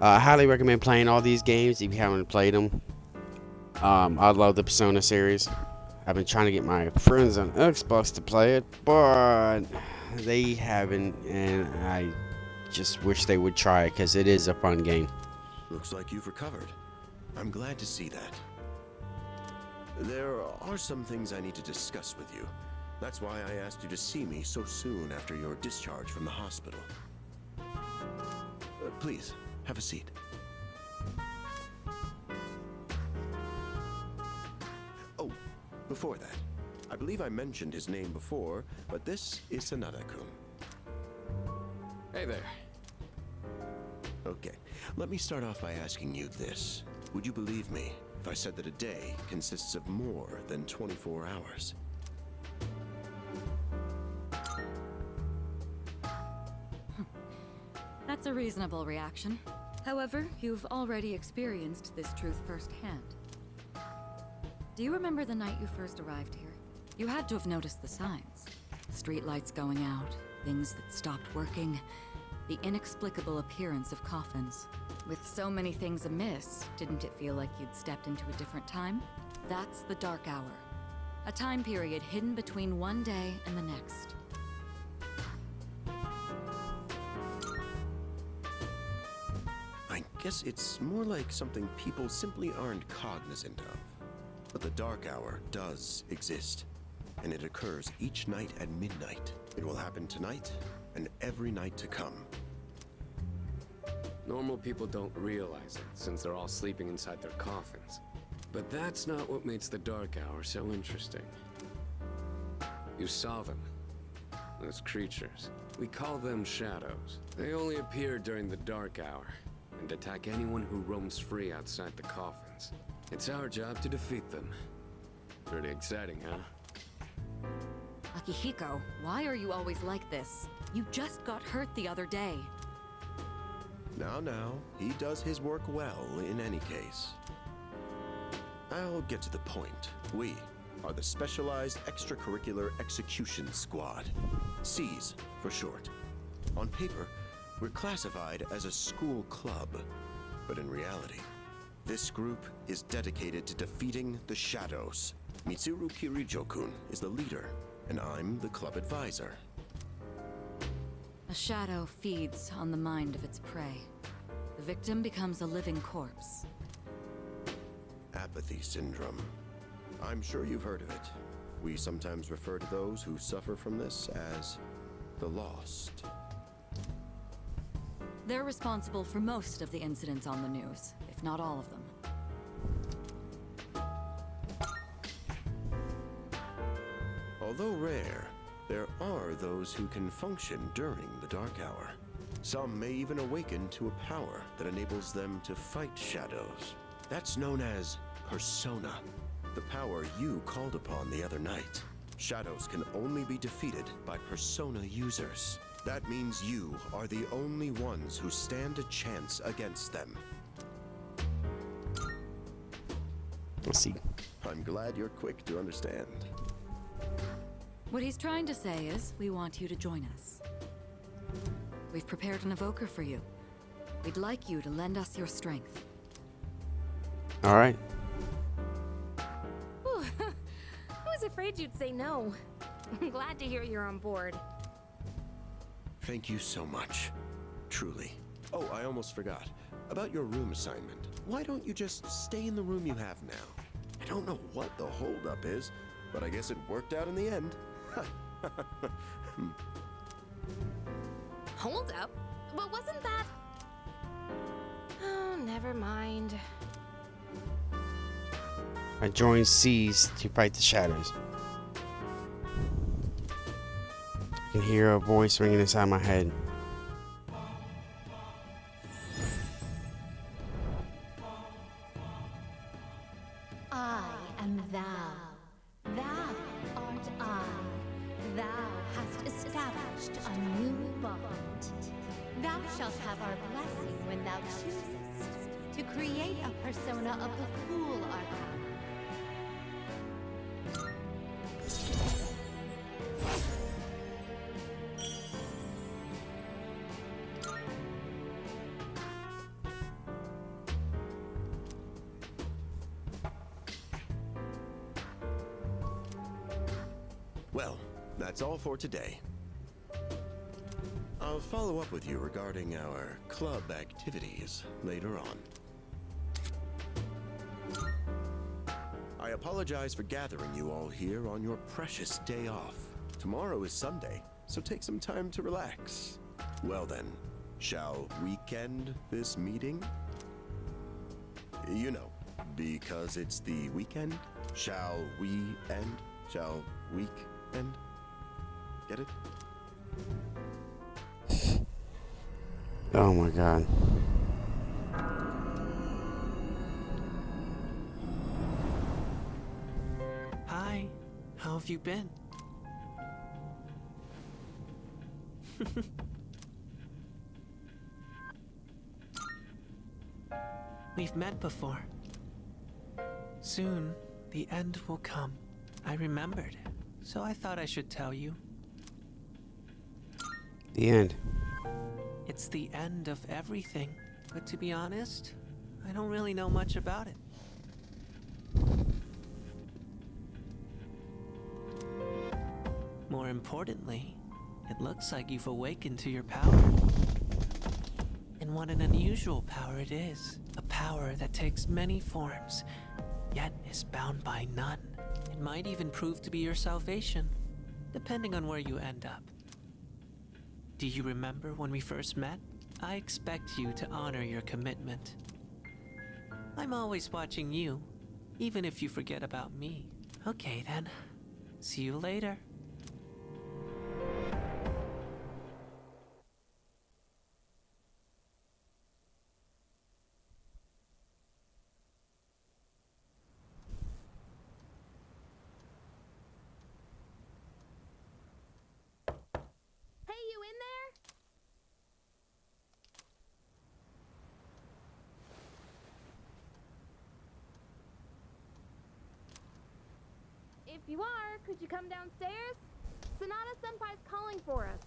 I highly recommend playing all these games if you haven't played them. I love the Persona series. I've been trying to get my friends on Xbox to play it, but they haven't, and I just wish they would try it, because it is a fun game. Looks like you've recovered. I'm glad to see that. There are some things I need to discuss with you. That's why I asked you to see me so soon after your discharge from the hospital. Please, have a seat. Oh, before that, I believe I mentioned his name before, but this is Sanada-kun. Hey there. Okay, let me start off by asking you this. Would you believe me if I said that a day consists of more than 24 hours? That's a reasonable reaction. However, you've already experienced this truth firsthand. Do you remember the night you first arrived here? You had to have noticed the signs. Streetlights going out, things that stopped working, the inexplicable appearance of coffins. With so many things amiss, didn't it feel like you'd stepped into a different time? That's the Dark Hour. A time period hidden between one day and the next. I guess it's more like something people simply aren't cognizant of. But the Dark Hour does exist, and it occurs each night at midnight. It will happen tonight and every night to come. Normal people don't realize it, since they're all sleeping inside their coffins. But that's not what makes the Dark Hour so interesting. You saw them. Those creatures. We call them shadows. They only appear during the Dark Hour, and attack anyone who roams free outside the coffins. It's our job to defeat them. Pretty exciting, huh? Akihiko, why are you always like this? You just got hurt the other day. Now, he does his work well in any case. I'll get to the point. We are the Specialized Extracurricular Execution Squad. SEAS for short. On paper, we're classified as a school club, but in reality, this group is dedicated to defeating the shadows. Mitsuru Kirijo-kun is the leader, and I'm the club advisor. A shadow feeds on the mind of its prey. The victim becomes a living corpse. Apathy syndrome. I'm sure you've heard of it. We sometimes refer to those who suffer from this as the lost. They're responsible for most of the incidents on the news, if not all of them. Although rare, there are those who can function during the Dark Hour. Some may even awaken to a power that enables them to fight shadows. That's known as persona, the power you called upon the other night. Shadows can only be defeated by persona users. That means you are the only ones who stand a chance against them. Let's see. I'm glad you're quick to understand. What he's trying to say is, we want you to join us. We've prepared an evoker for you. We'd like you to lend us your strength. All right. Whew. I was afraid you'd say no. I'm glad to hear you're on board. Thank you so much. Truly. Oh, I almost forgot. About your room assignment. Why don't you just stay in the room you have now? I don't know what the holdup is, but I guess it worked out in the end. Hold up? But wasn't that... Oh, never mind. I joined C's to fight the shadows. I can hear a voice ringing inside my head. I am thou. Thou art I. Thou hast established a new bond. Thou shalt have our blessing when thou choosest to create a persona of the Fool Archon. Well, that's all for today. I'll follow up with you regarding our club activities later on. I apologize for gathering you all here on your precious day off. Tomorrow is Sunday, so take some time to relax. Well then, shall weekend this meeting? You know, because it's the weekend. Shall we end? Shall weekend? Get it? Oh my god. Hi, how have you been? We've met before. Soon, the end will come. I remembered, so I thought I should tell you. The end. It's the end of everything, but to be honest, I don't really know much about it. More importantly, it looks like you've awakened to your power. And what an unusual power it is. A power that takes many forms, yet is bound by none. It might even prove to be your salvation, depending on where you end up. Do you remember when we first met? I expect you to honor your commitment. I'm always watching you, even if you forget about me. Okay then, see you later. If you are, could you come downstairs? Sonata Senpai's calling for us.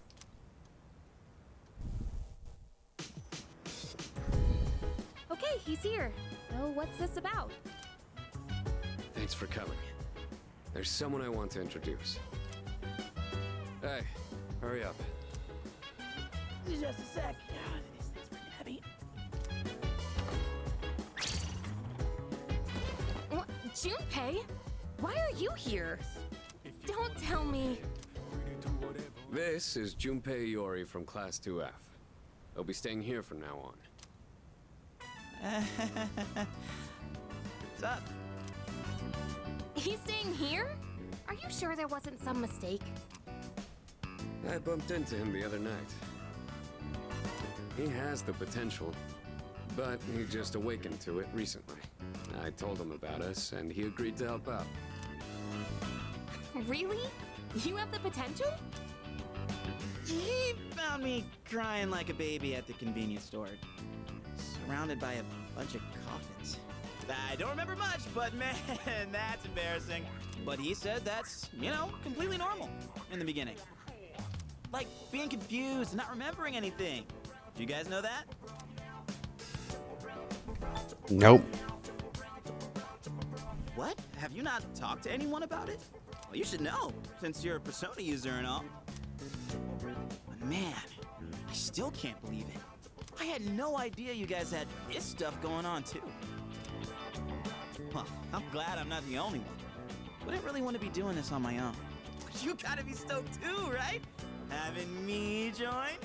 Okay, he's here. So what's this about? Thanks for coming. There's someone I want to introduce. Hey, hurry up. Just a sec. This thing's freaking heavy. What? Junpei? Why are you here? Don't tell me. This is Junpei Iori from Class 2F. They'll be staying here from now on. What's up? He's staying here? Are you sure there wasn't some mistake? I bumped into him the other night. He has the potential, but he just awakened to it recently. I told him about us, and he agreed to help out. Really? You have the potential? He found me crying like a baby at the convenience store, surrounded by a bunch of coffins. I don't remember much, but man, that's embarrassing. But he said that's, completely normal in the beginning. Like being confused and not remembering anything. Do you guys know that? Nope. What? Have you not talked to anyone about it? Well, you should know, since you're a Persona user and all. But man, I still can't believe it. I had no idea you guys had this stuff going on, too. Well, I'm glad I'm not the only one. Wouldn't really want to be doing this on my own. But you gotta be stoked too, right? Having me join?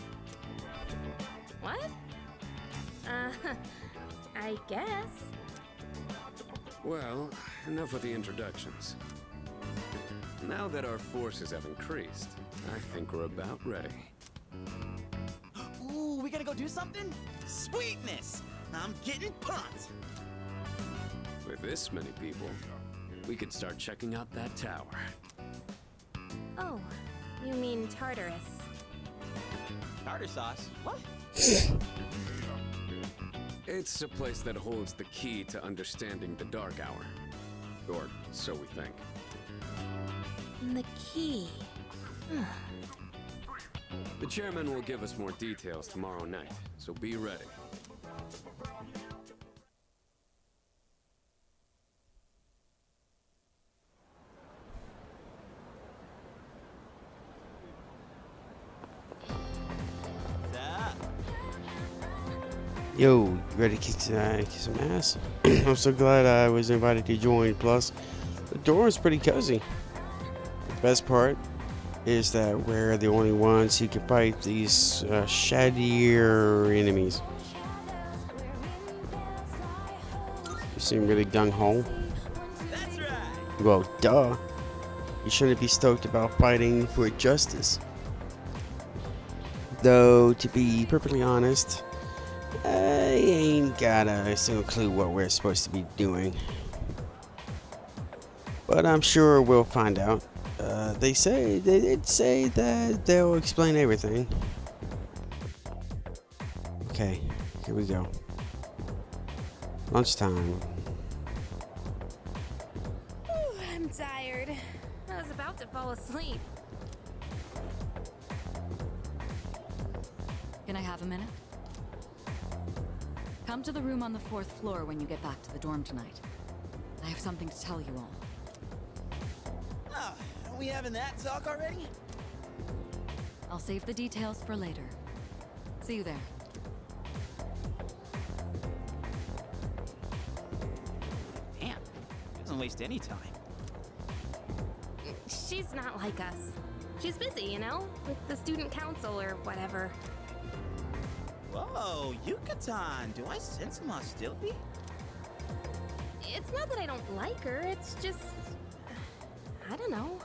What? I guess. Well, enough with the introductions. Now that our forces have increased, I think we're about ready. Ooh, we gotta go do something? Sweetness! I'm getting pumped! With this many people, we could start checking out that tower. Oh, you mean Tartarus. Tartar sauce? What? It's a place that holds the key to understanding the Dark Hour. Or so we think. The key. The chairman will give us more details tomorrow night, so be ready. Yo, you ready to kick some ass? I'm so glad I was invited to join. Plus, the door is pretty cozy. The best part is that we're the only ones who can fight these shadier enemies. You seem really gung-ho. That's right. Well, duh. You shouldn't be stoked about fighting for justice. Though, to be perfectly honest, I ain't got a single clue what we're supposed to be doing. But I'm sure we'll find out. They did say that they'll explain everything. Okay, here we go. Lunchtime. I'm tired. I was about to fall asleep. Can I have a minute? Come to the room on the 4th floor when you get back to the dorm tonight. I have something to tell you all. Oh, are we having that talk already? I'll save the details for later. See you there. Damn, doesn't waste any time. She's not like us. She's busy, with the student council or whatever. Whoa, Yucatan, do I sense some hostility? It's not that I don't like her, it's just... I don't know.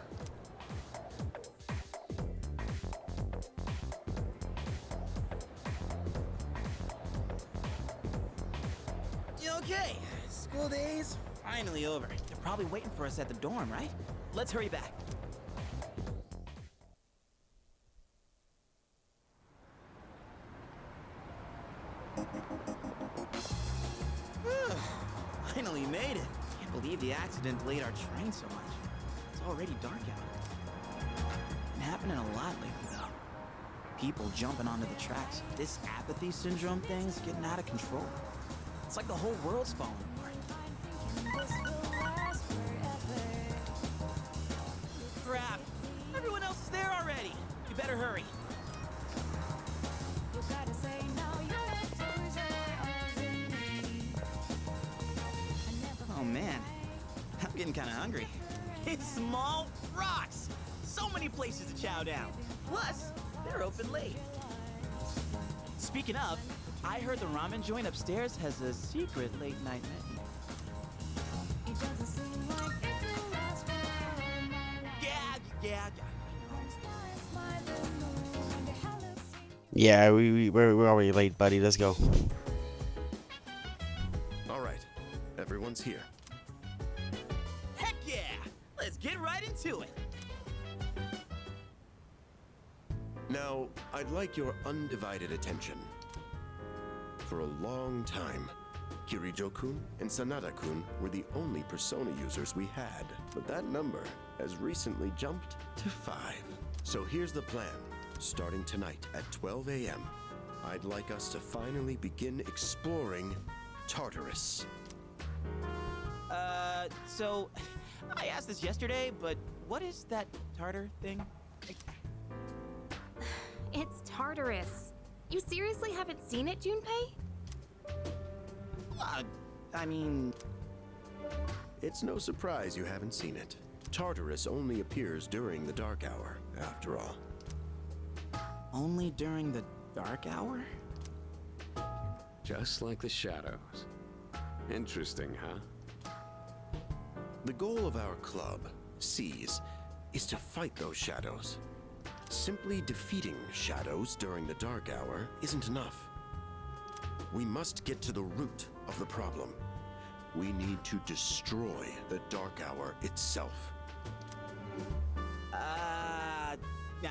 Okay, school days finally over. They're probably waiting for us at the dorm, right? Let's hurry back. Finally made it. Can't believe the accident delayed our train so much. It's already dark out. Been happening a lot lately, though. People jumping onto the tracks. This apathy syndrome thing's getting out of control. It's like the whole world's falling apart. Crap! Everyone else is there already. You better hurry. Oh man, I'm getting kind of hungry. It's small rocks. So many places to chow down. Plus, they're open late. Speaking of, I heard the ramen joint upstairs has a secret late-night menu. Yeah. Yeah, we're already late, buddy. Let's go. All right, everyone's here. Heck yeah! Let's get right into it. Now, I'd like your undivided attention. For a long time, Kirijo-kun and Sanada-kun were the only Persona users we had, but that number has recently jumped to 5. So here's the plan. Starting tonight at 12 a.m., I'd like us to finally begin exploring Tartarus. So, I asked this yesterday, but what is that Tartar thing? It's Tartarus. You seriously haven't seen it, Junpei? I mean... It's no surprise you haven't seen it. Tartarus only appears during the dark hour, after all. Only during the dark hour? Just like the shadows. Interesting, huh? The goal of our club, Seize, is to fight those shadows. Simply defeating shadows during the dark hour isn't enough. We must get to the root of the problem. We need to destroy the dark hour itself. I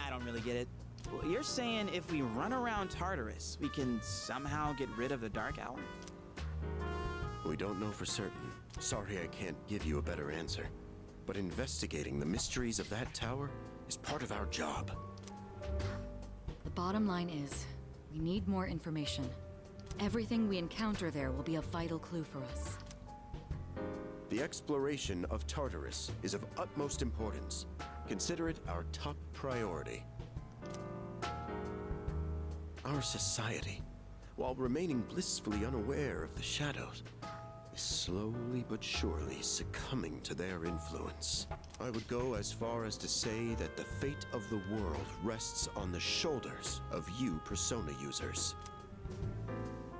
don't really get it. Well, you're saying if we run around Tartarus, we can somehow get rid of the dark hour? We don't know for certain. Sorry I can't give you a better answer. But investigating the mysteries of that tower is part of our job. The bottom line is, we need more information. Everything we encounter there will be a vital clue for us. The exploration of Tartarus is of utmost importance. Consider it our top priority. Our society, while remaining blissfully unaware of the shadows, is slowly but surely succumbing to their influence. I would go as far as to say that the fate of the world rests on the shoulders of you Persona users.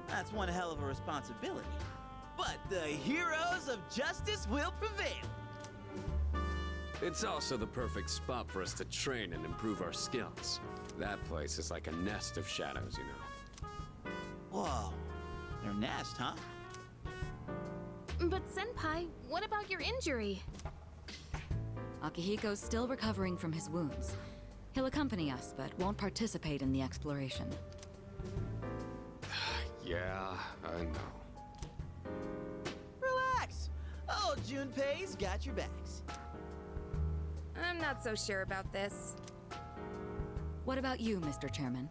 That's one hell of a responsibility. But the heroes of justice will prevail. It's also the perfect spot for us to train and improve our skills. That place is like a nest of shadows, you know. Whoa, their nest, huh? But Senpai, what about your injury? Akihiko's still recovering from his wounds. He'll accompany us, but won't participate in the exploration. Yeah, I know. Relax. Oh, Junpei's got your backs. I'm not so sure about this. What about you, Mr. Chairman?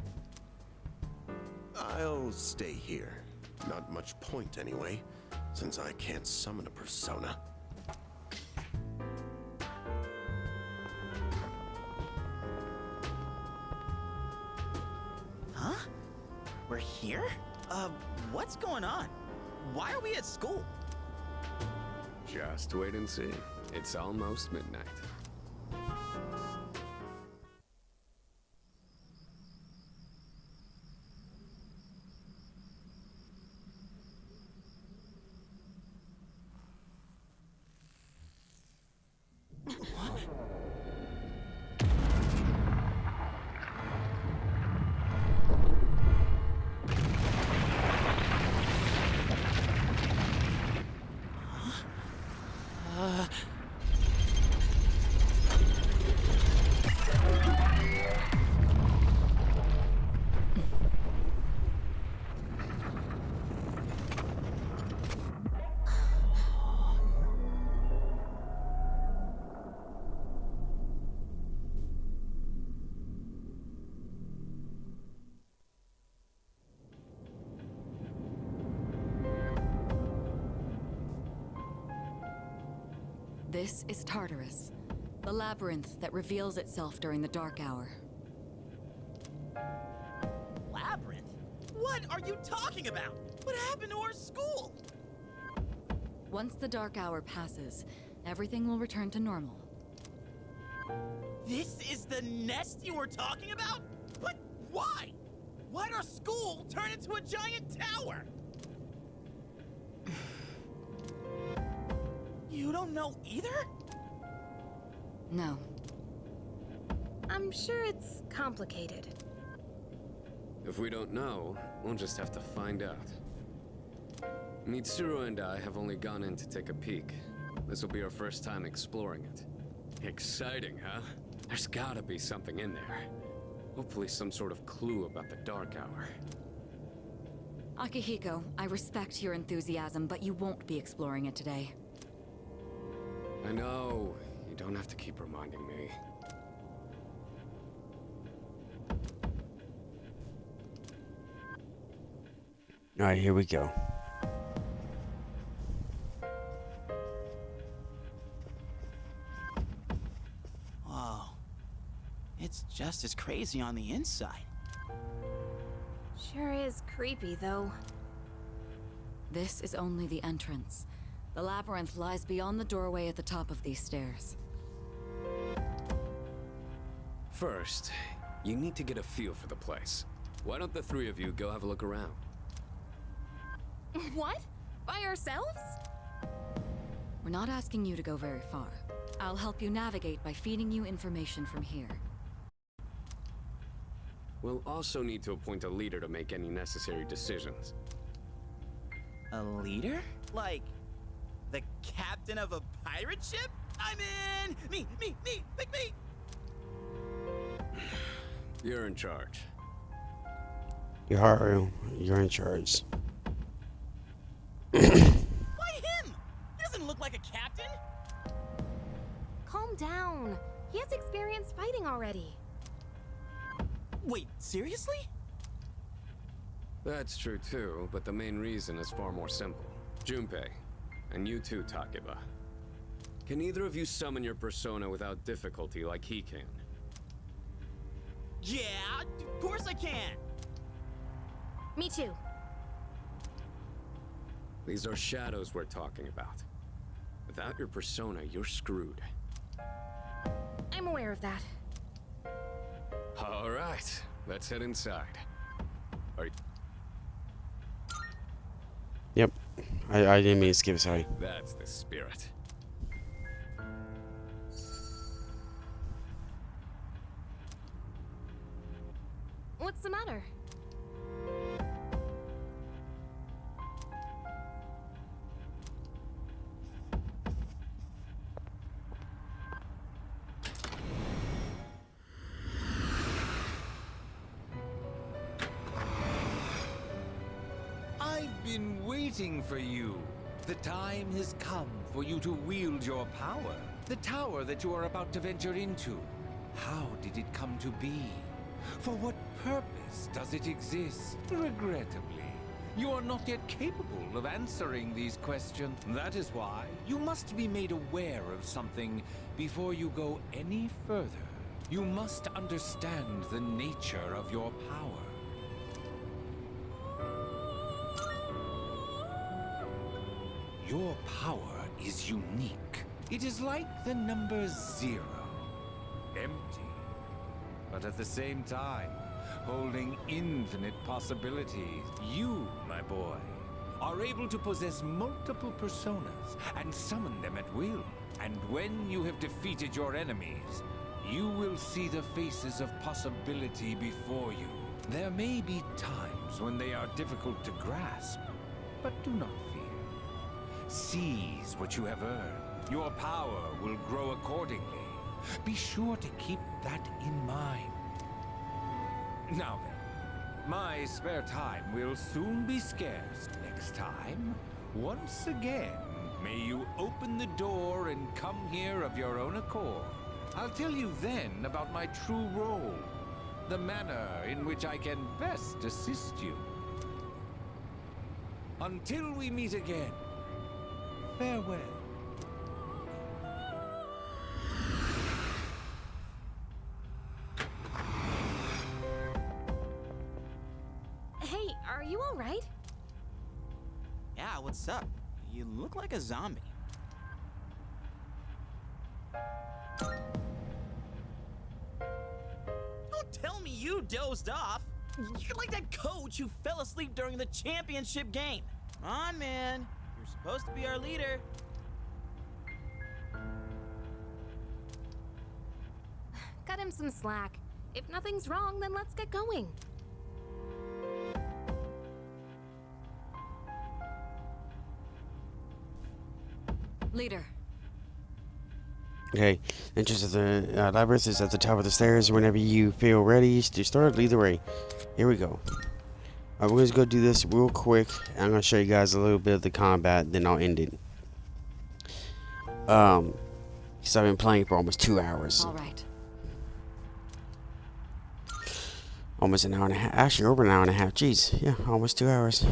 I'll stay here. Not much point anyway, since I can't summon a persona. Huh? We're here? What's going on? Why are we at school? Just wait and see. It's almost midnight. This is Tartarus, the labyrinth that reveals itself during the dark hour. Labyrinth? What are you talking about? What happened to our school? Once the dark hour passes, everything will return to normal. This is the nest you were talking about? But why? Why'd our school turn into a giant tower? You don't know either? No. I'm sure it's complicated. If we don't know, we'll just have to find out. Mitsuru and I have only gone in to take a peek. This will be our first time exploring it. Exciting, huh? There's gotta be something in there. Hopefully some sort of clue about the Dark Hour. Akihiko, I respect your enthusiasm, but you won't be exploring it today. I know. You don't have to keep reminding me. Alright, here we go. Whoa. It's just as crazy on the inside. Sure is creepy, though. This is only the entrance. The labyrinth lies beyond the doorway at the top of these stairs. First, you need to get a feel for the place. Why don't the three of you go have a look around? What? By ourselves? We're not asking you to go very far. I'll help you navigate by feeding you information from here. We'll also need to appoint a leader to make any necessary decisions. A leader? Like, the captain of a pirate ship? I'm in! Me! Pick me! You're in charge. Haru, you're in charge. Why him? He doesn't look like a captain. Calm down. He has experience fighting already. Wait, seriously? That's true too, but the main reason is far more simple. Junpei, and you too, Takeba. Can either of you summon your persona without difficulty like he can? Yeah, of course I can. Me too. These are shadows we're talking about. Without your persona, you're screwed. I'm aware of that. All right, let's head inside. Are you... Yep. I didn't mean to skip, sorry. That's the spirit. What's the matter? I've been waiting for you. The time has come for you to wield your power. The tower that you are about to venture into. How did it come to be? For what purpose does it exist? Regrettably, you are not yet capable of answering these questions. That is why you must be made aware of something before you go any further. You must understand the nature of your power. Your power is unique. It is like the number 0. Empty. But at the same time, holding infinite possibilities. You, my boy, are able to possess multiple personas and summon them at will. And when you have defeated your enemies, you will see the faces of possibility before you. There may be times when they are difficult to grasp, but do not fear. Seize what you have earned. Your power will grow accordingly. Be sure to keep that in mind. Now then, my spare time will soon be scarce. Next time, once again, may you open the door and come here of your own accord. I'll tell you then about my true role, the manner in which I can best assist you. Until we meet again, farewell. Hey, are you all right? Yeah, what's up? You look like a zombie. tell me you dozed off. You're like that coach who fell asleep during the championship game. Come on, man. You're supposed to be our leader. Cut him some slack. If nothing's wrong, then let's get going. Leader. Okay, entrance of the labyrinth is at the top of the stairs. Whenever you feel ready to start, lead the way. Here we go. We're going to go do this real quick. I'm going to show you guys a little bit of the combat, then I'll end it. Because I've been playing for almost 2 hours. All right. Almost an hour and a half. Actually, over an hour and a half. Jeez, yeah, almost 2 hours.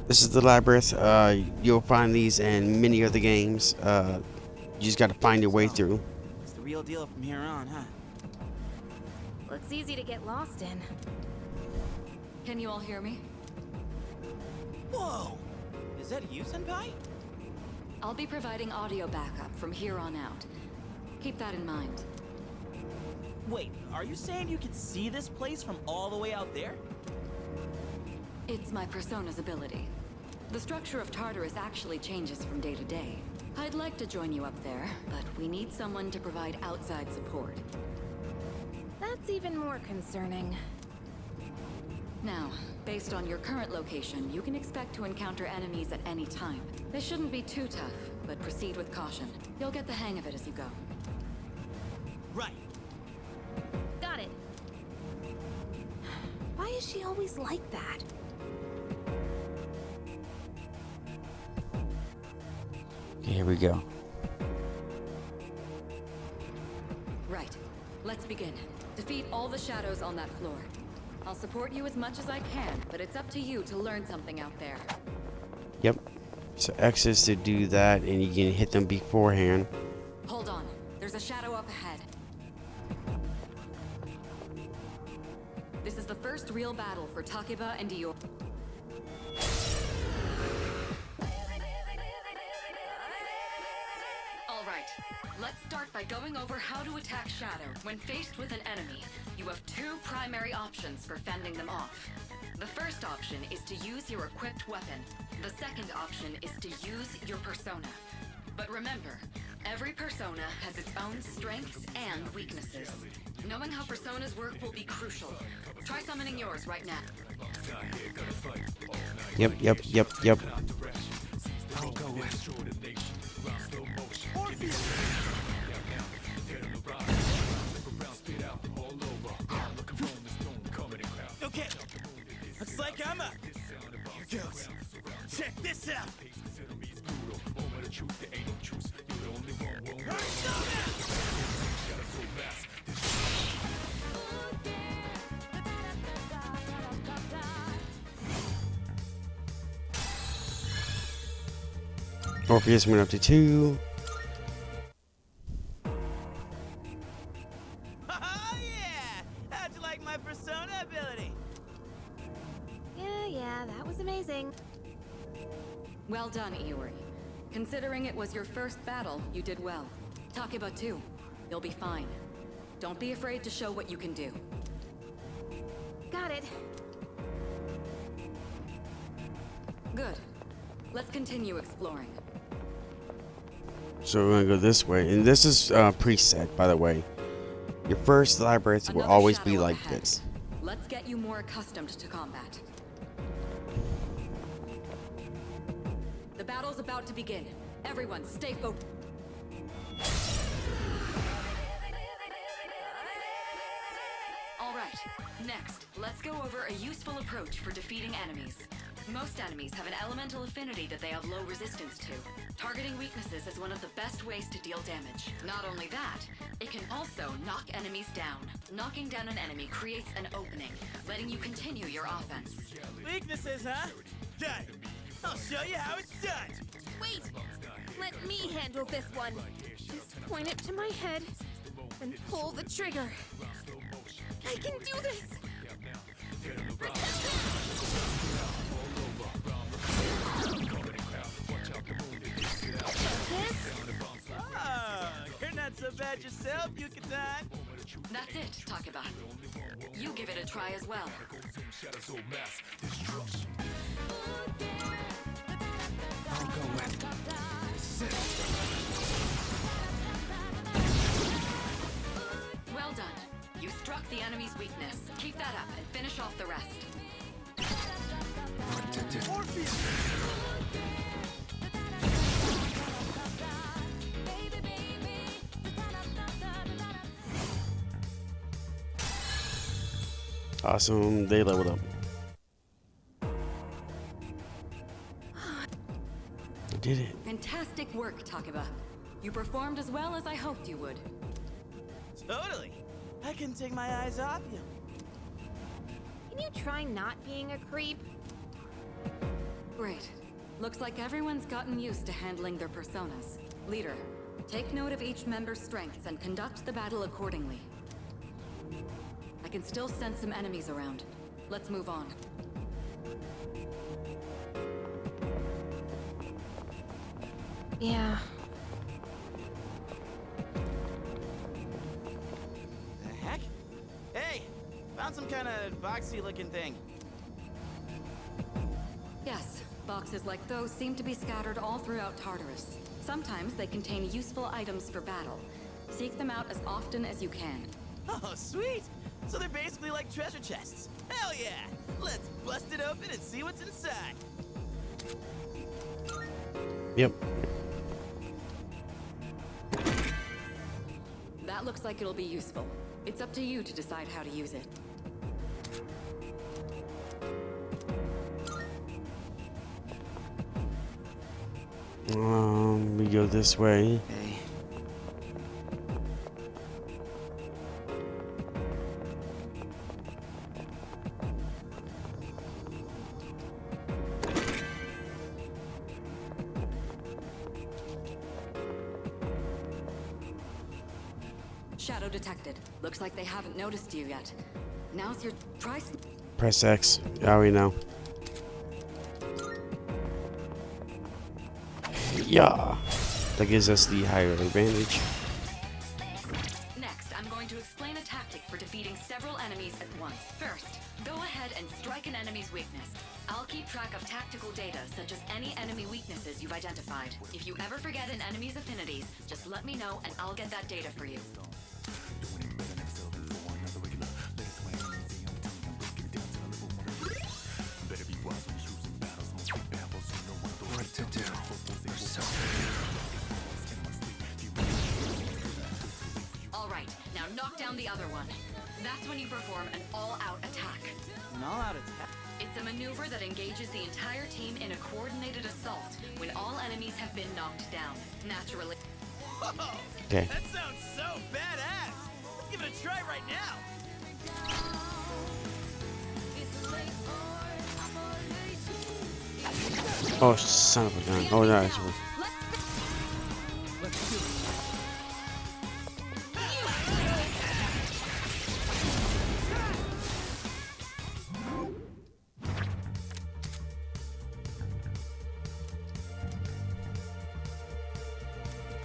This is the labyrinth. You'll find these in many other games. You just got to find your way through. It's the real deal from here on, huh? Looks easy to get lost in. Can you all hear me? Whoa! Is that you, Senpai? I'll be providing audio backup from here on out. Keep that in mind. Wait, are you saying you can see this place from all the way out there? It's my persona's ability. The structure of Tartarus actually changes from day to day. I'd like to join you up there, but we need someone to provide outside support. That's even more concerning. Now, based on your current location, you can expect to encounter enemies at any time. They shouldn't be too tough, but proceed with caution. You'll get the hang of it as you go. Right. Got it. Why is she always like that? Here we go. Right. Let's begin. Defeat all the shadows on that floor. I'll support you as much as I can, but it's up to you to learn something out there. Yep. So X is to do that, and you can hit them beforehand. Hold on. There's a shadow up ahead. This is the first real battle for Takeba and Dior. Alright, let's start by going over how to attack Shadow. When faced with an enemy, you have two primary options for fending them off. The first option is to use your equipped weapon. The second option is to use your persona. But remember, every persona has its own strengths and weaknesses. Knowing how personas work will be crucial. Try summoning yours right now. Yep. I'll go with Okay. Looks like I'm up. Here goes. Check this out. Orpheus went up to 2. Oh yeah! How'd you like my persona ability? Yeah, that was amazing. Well done, Iori. Considering it was your first battle, you did well. Takeba too. You'll be fine. Don't be afraid to show what you can do. Got it. Good. Let's continue exploring. So we're gonna go this way, and this is preset, by the way. Your first labyrinth will Another always shadow be like ahead. this. Let's get you more accustomed to combat. The battle's about to begin. Everyone, stay focused. All right, next, let's go over a useful approach for defeating enemies. Most enemies have an elemental affinity that they have low resistance to. Targeting weaknesses is one of the best ways to deal damage. Not only that, it can also knock enemies down. Knocking down an enemy creates an opening, letting you continue your offense. Weaknesses, huh? Done. I'll show you how it's done. Wait! Let me handle this one. Just point it to my head and pull the trigger. I can do this! Oh, you're not ahead yourself, Yucatan. That's it, Takeba. You give it a try as well. I'll go with. This is it. Well done. You struck the enemy's weakness. Keep that up and finish off the rest. What to do? Awesome, they leveled up. I did it. Fantastic work, Takeba. You performed as well as I hoped you would. Totally. I couldn't take my eyes off you. Can you try not being a creep? Great. Looks like everyone's gotten used to handling their personas. Leader, take note of each member's strengths and conduct the battle accordingly. I can still sense some enemies around. Let's move on. Yeah. The heck? Hey, found some kind of boxy-looking thing. Yes, boxes like those seem to be scattered all throughout Tartarus. Sometimes they contain useful items for battle. Seek them out as often as you can. Oh, sweet! So they're basically like treasure chests. Hell yeah! Let's bust it open and see what's inside. Yep. That looks like it'll be useful. It's up to you to decide how to use it. We go this way. Hey. Shadow detected. Looks like they haven't noticed you yet. Now's your try. Press X. Yeah, we know. Yeah. That gives us the higher advantage. Next, I'm going to explain a tactic for defeating several enemies at once. First, go ahead and strike an enemy's weakness. I'll keep track of tactical data, such as any enemy weaknesses you've identified. If you ever forget an enemy's affinities, just let me know and I'll get that data for you. What to do? We're so All right, now knock down the other one. That's when you perform an all-out attack. An all-out attack? It's a maneuver that engages the entire team in a coordinated assault when all enemies have been knocked down. Naturally. Whoa! Okay. That sounds so badass! Let's give it a try right now! Oh, son of a gun. Oh, no, it's worth. Let's do it.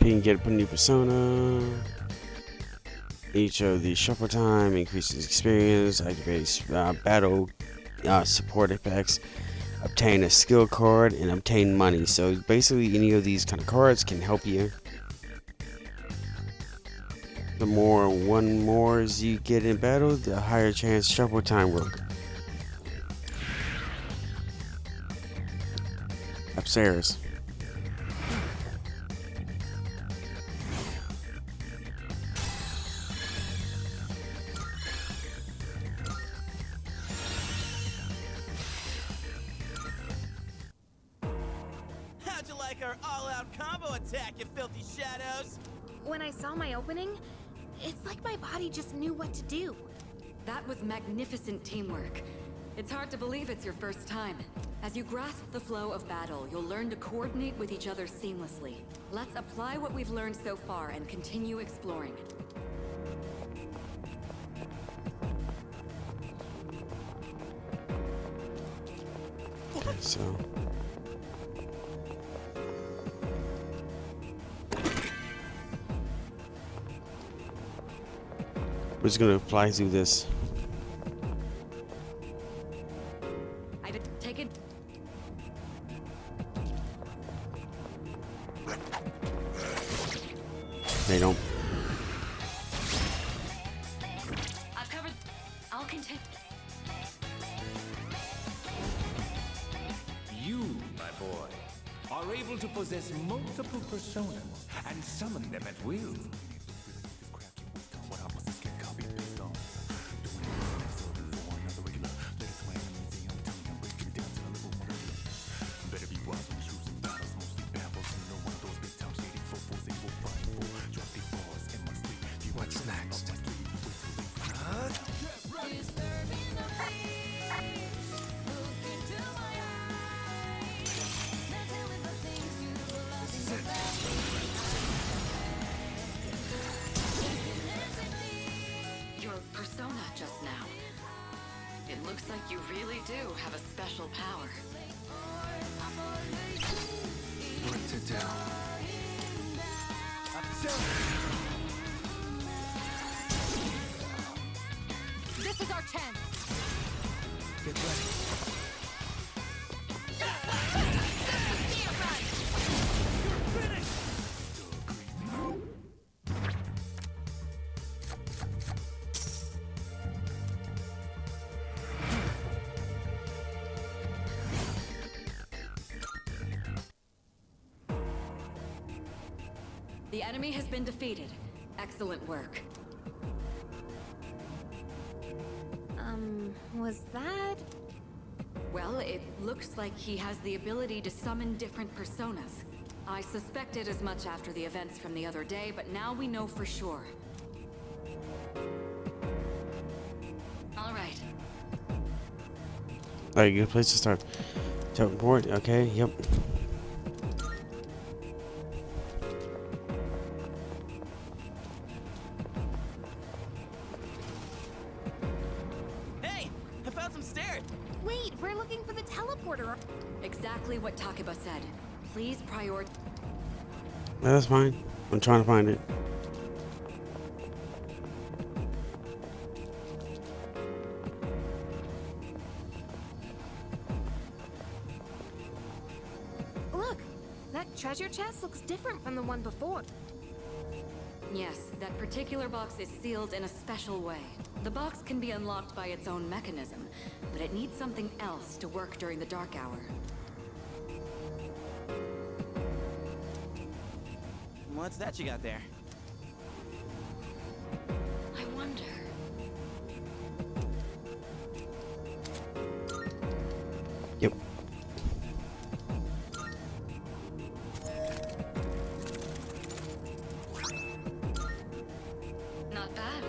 You can get a new persona. Each of the shuffle time increases experience, activates battle support effects, obtain a skill card, and obtain money. So basically, any of these kind of cards can help you. The more one mores you get in battle, the higher chance shuffle time will. Upstairs. How'd you like our all-out combo attack, you filthy shadows? When I saw my opening, it's like my body just knew what to do. That was magnificent teamwork. It's hard to believe it's your first time. As you grasp the flow of battle, you'll learn to coordinate with each other seamlessly. Let's apply what we've learned so far and continue exploring. So. just gonna fly through this. I did take it. They don't. I've covered. I'll continue. You, my boy, are able to possess multiple personas and summon them at will. What's next? Your persona just now. It looks like you really do have a special power. What to do? This is our chance. Get ready. The enemy has been defeated. Excellent work. Was that? Well, it looks like he has the ability to summon different personas. I suspected as much after the events from the other day, but now we know for sure. All right. Alright, good place to start. Teleport, okay, yep. Hey, I found some stairs. Wait, we're looking for the teleporter. Exactly what Takeba said. Please prioritize. That's fine. I'm trying to find it. Look, that treasure chest looks different from the one before. Yes, that particular box is sealed in a special way. The box can be unlocked by its own mechanism, but it needs something else to work during the dark hour. What's that you got there? I wonder. Yep. Not bad.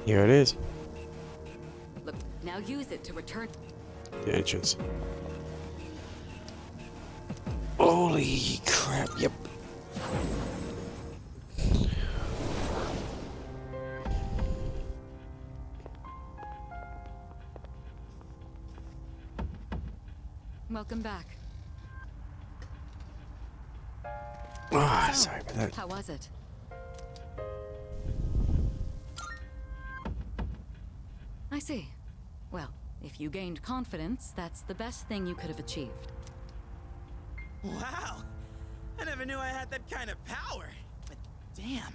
Here it is. Look, now use it to return. The entrance. Holy crap, yep. Welcome back. Ah, So, sorry about that. How was it? I see. Well, if you gained confidence, that's the best thing you could have achieved. Wow! I never knew I had that kind of power. But damn,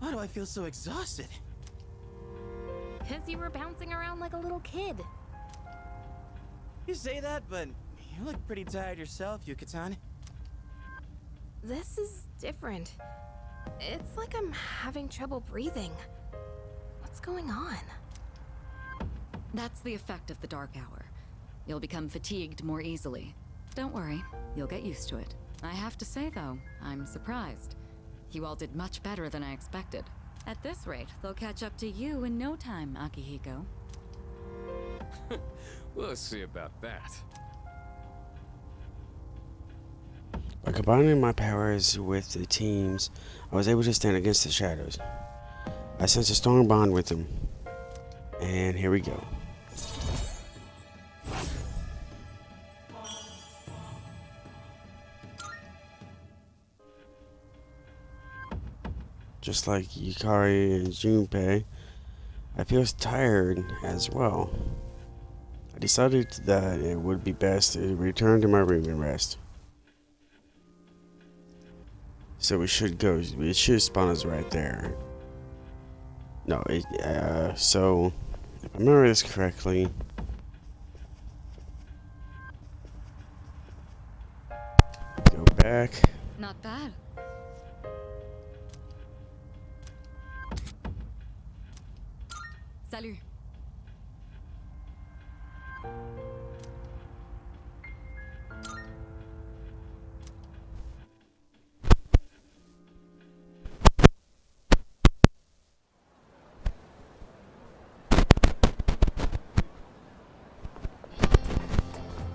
why do I feel so exhausted? Because you were bouncing around like a little kid. You say that, but you look pretty tired yourself, Yuka-tan. This is different. It's like I'm having trouble breathing. What's going on? That's the effect of the dark hour. You'll become fatigued more easily. Don't worry, you'll get used to it. I have to say, though, I'm surprised. You all did much better than I expected. At this rate, they'll catch up to you in no time, Akihiko. We'll see about that. By combining my powers with the teams, I was able to stand against the shadows. I sense a strong bond with him. And here we go. Just like Yukari and Junpei, I feel tired as well. I decided that it would be best to return to my room and rest. So we should go. It should spawn us right there. No, so if I remember this correctly, go back. Not bad. Salut.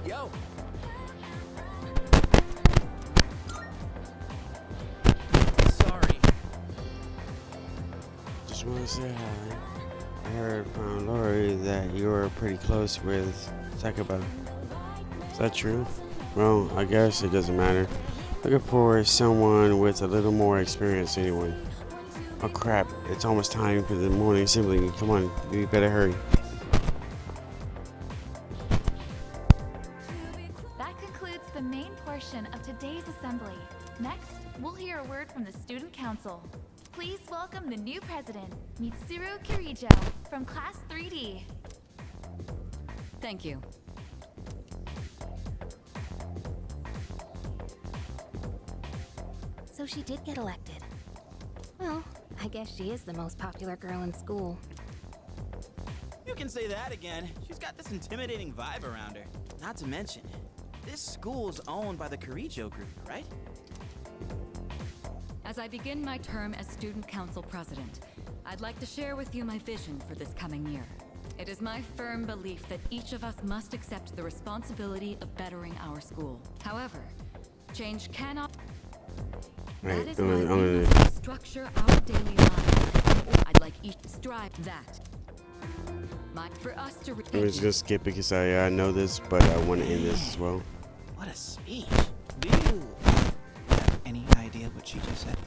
Yo. Sorry. Just want to say hi. I heard from Lori that you were pretty close with Sakaba. Is that true? Well, I guess it doesn't matter. Looking for someone with a little more experience anyway. Oh crap, it's almost time for the morning assembly. Come on, we better hurry. That concludes the main portion of today's assembly. Next, we'll hear a word from the Student Council. Please welcome the new president, Mitsuru Kirijo, from Class 3D. Thank you. So she did get elected. Well, I guess she is the most popular girl in school. You can say that again. She's got this intimidating vibe around her. Not to mention, this school's owned by the Kirijo group, right? As I begin my term as Student Council President, I'd like to share with you my vision for this coming year. It is my firm belief that each of us must accept the responsibility of bettering our school. However, change cannot... That is why we must structure our daily lives. I'd like each to strive that. For us to... I'm just gonna skip it because I know this, but I want to end this as well. What a speech. Do you have any idea what she just said?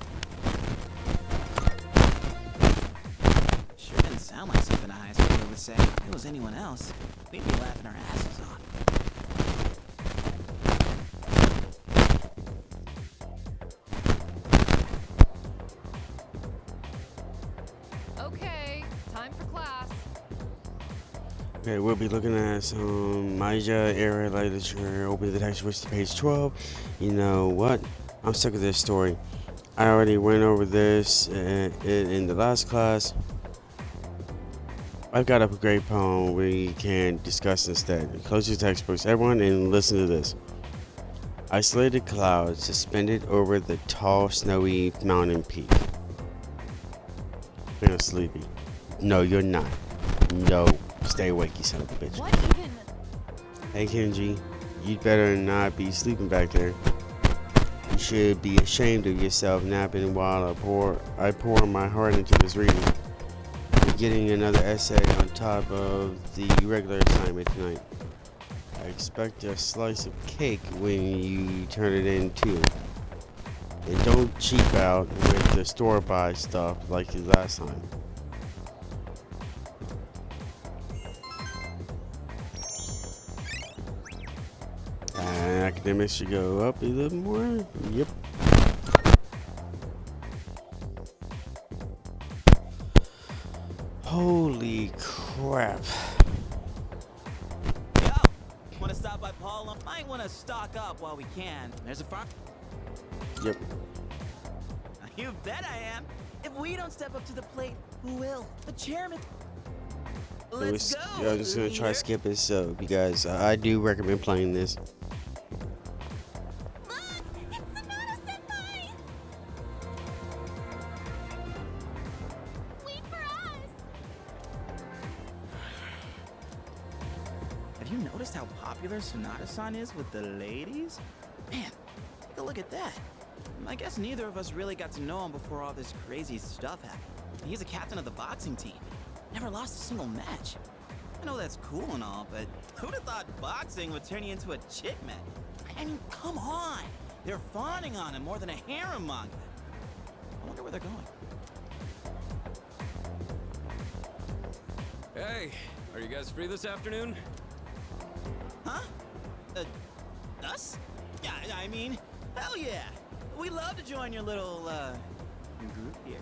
Sure didn't sound like something a high schooler would say. If it was anyone else, we'd be laughing our asses off. Okay, time for class. Okay, we'll be looking at some Maya era literature. Open the text switch to page 12. You know what? I'm sick of this story. I already went over this in the last class. I've got a great poem we can discuss instead. Close your textbooks, everyone, and listen to this. Isolated clouds suspended over the tall, snowy mountain peak. You're sleepy. No, you're not. No. Stay awake, you son of a bitch. What even? Hey, Kenji. You'd better not be sleeping back there. You should be ashamed of yourself napping while I pour my heart into this reading. You're getting another essay on top of the regular assignment tonight. I expect a slice of cake when you turn it in too. And don't cheap out with the store-bought stuff like the last time. And academics should go up a little more. Yep. Holy crap. Yo! Wanna stop by Paul? Might wanna stock up while we can. There's a farm. Yep. You bet I am. If we don't step up to the plate, who will? The chairman. Let's go. Yeah, I'm just gonna try to skip it, so you guys, I do recommend playing this. Have you noticed how popular Sonata-san is with the ladies? Man, take a look at that. I guess neither of us really got to know him before all this crazy stuff happened. he's a captain of the boxing team. Never lost a single match. I know that's cool and all, but who'd have thought boxing would turn you into a chick match? I mean, come on! They're fawning on him more than a harem manga. I wonder where they're going. Hey, are you guys free this afternoon? Huh? Us? Yeah, I mean, hell yeah! We'd love to join your little, group here.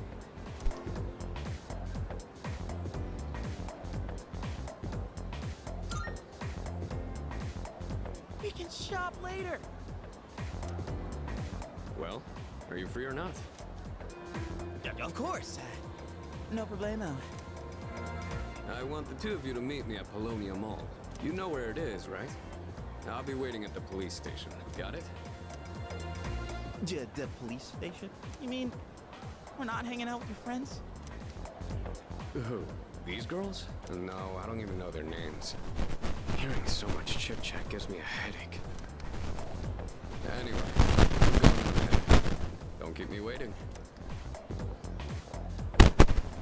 We can shop later! Well, are you free or not? Yeah, of course. No problemo. I want the two of you to meet me at Polonia Mall. You know where it is, right? I'll be waiting at the police station. Got it? The police station? You mean we're not hanging out with your friends? Who? These girls? No, I don't even know their names. Hearing so much chit-chat gives me a headache. Anyway, I'm going on ahead. Don't keep me waiting.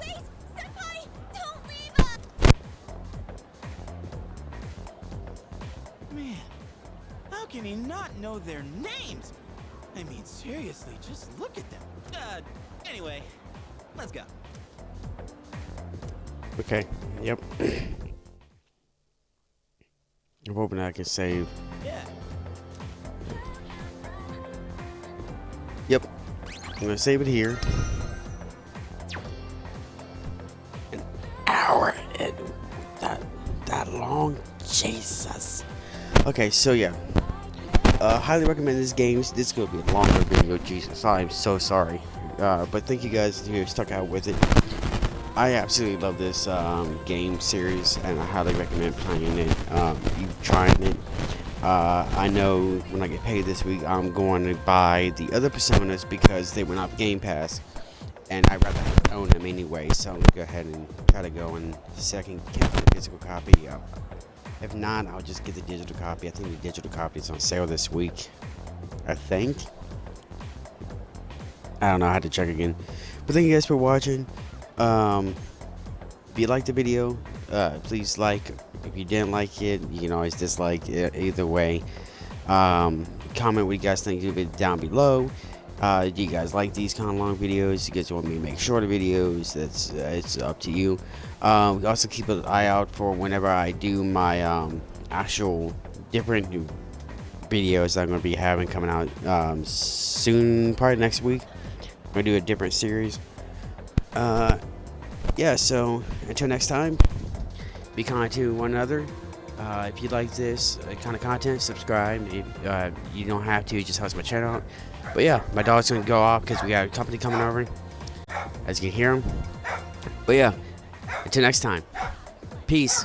Wait! Senpai! Don't leave us! Man, how can he not know their names? I mean, seriously, just look at them. Anyway, let's go. Okay, yep. I'm hoping I can save. Yeah. Yep. I'm gonna save it here. An hour and that long? Jesus. Okay, so yeah. Highly recommend this game. This is gonna be a longer video. Jesus, I'm so sorry. But thank you guys who stuck out with it. I absolutely love this game series, and I highly recommend playing it. You trying it. I know when I get paid this week, I'm going to buy the other Personas because they went off Gamepass, and I'd rather own them anyway. So I'm gonna go ahead and try to go and second get the physical copy. If not, I'll just get the digital copy. I think the digital copy is on sale this week. I think. I don't know. I had to check again. But thank you guys for watching. If you liked the video, please like. If you didn't like it, you can always dislike it. Either way, comment what you guys think of it down below. Do you guys like these kind of long videos? You guys want me to make shorter videos? It's up to you. Also keep an eye out for whenever I do my actual different videos that I'm going to be having coming out soon, probably next week. I'm going to do a different series. Yeah, so until next time, be kind to one another. If you like this kind of content, subscribe. If you don't have to, it just helps my channel out. But yeah, my dog's gonna go off because we got a company coming over, as you can hear him. But yeah, until next time, peace.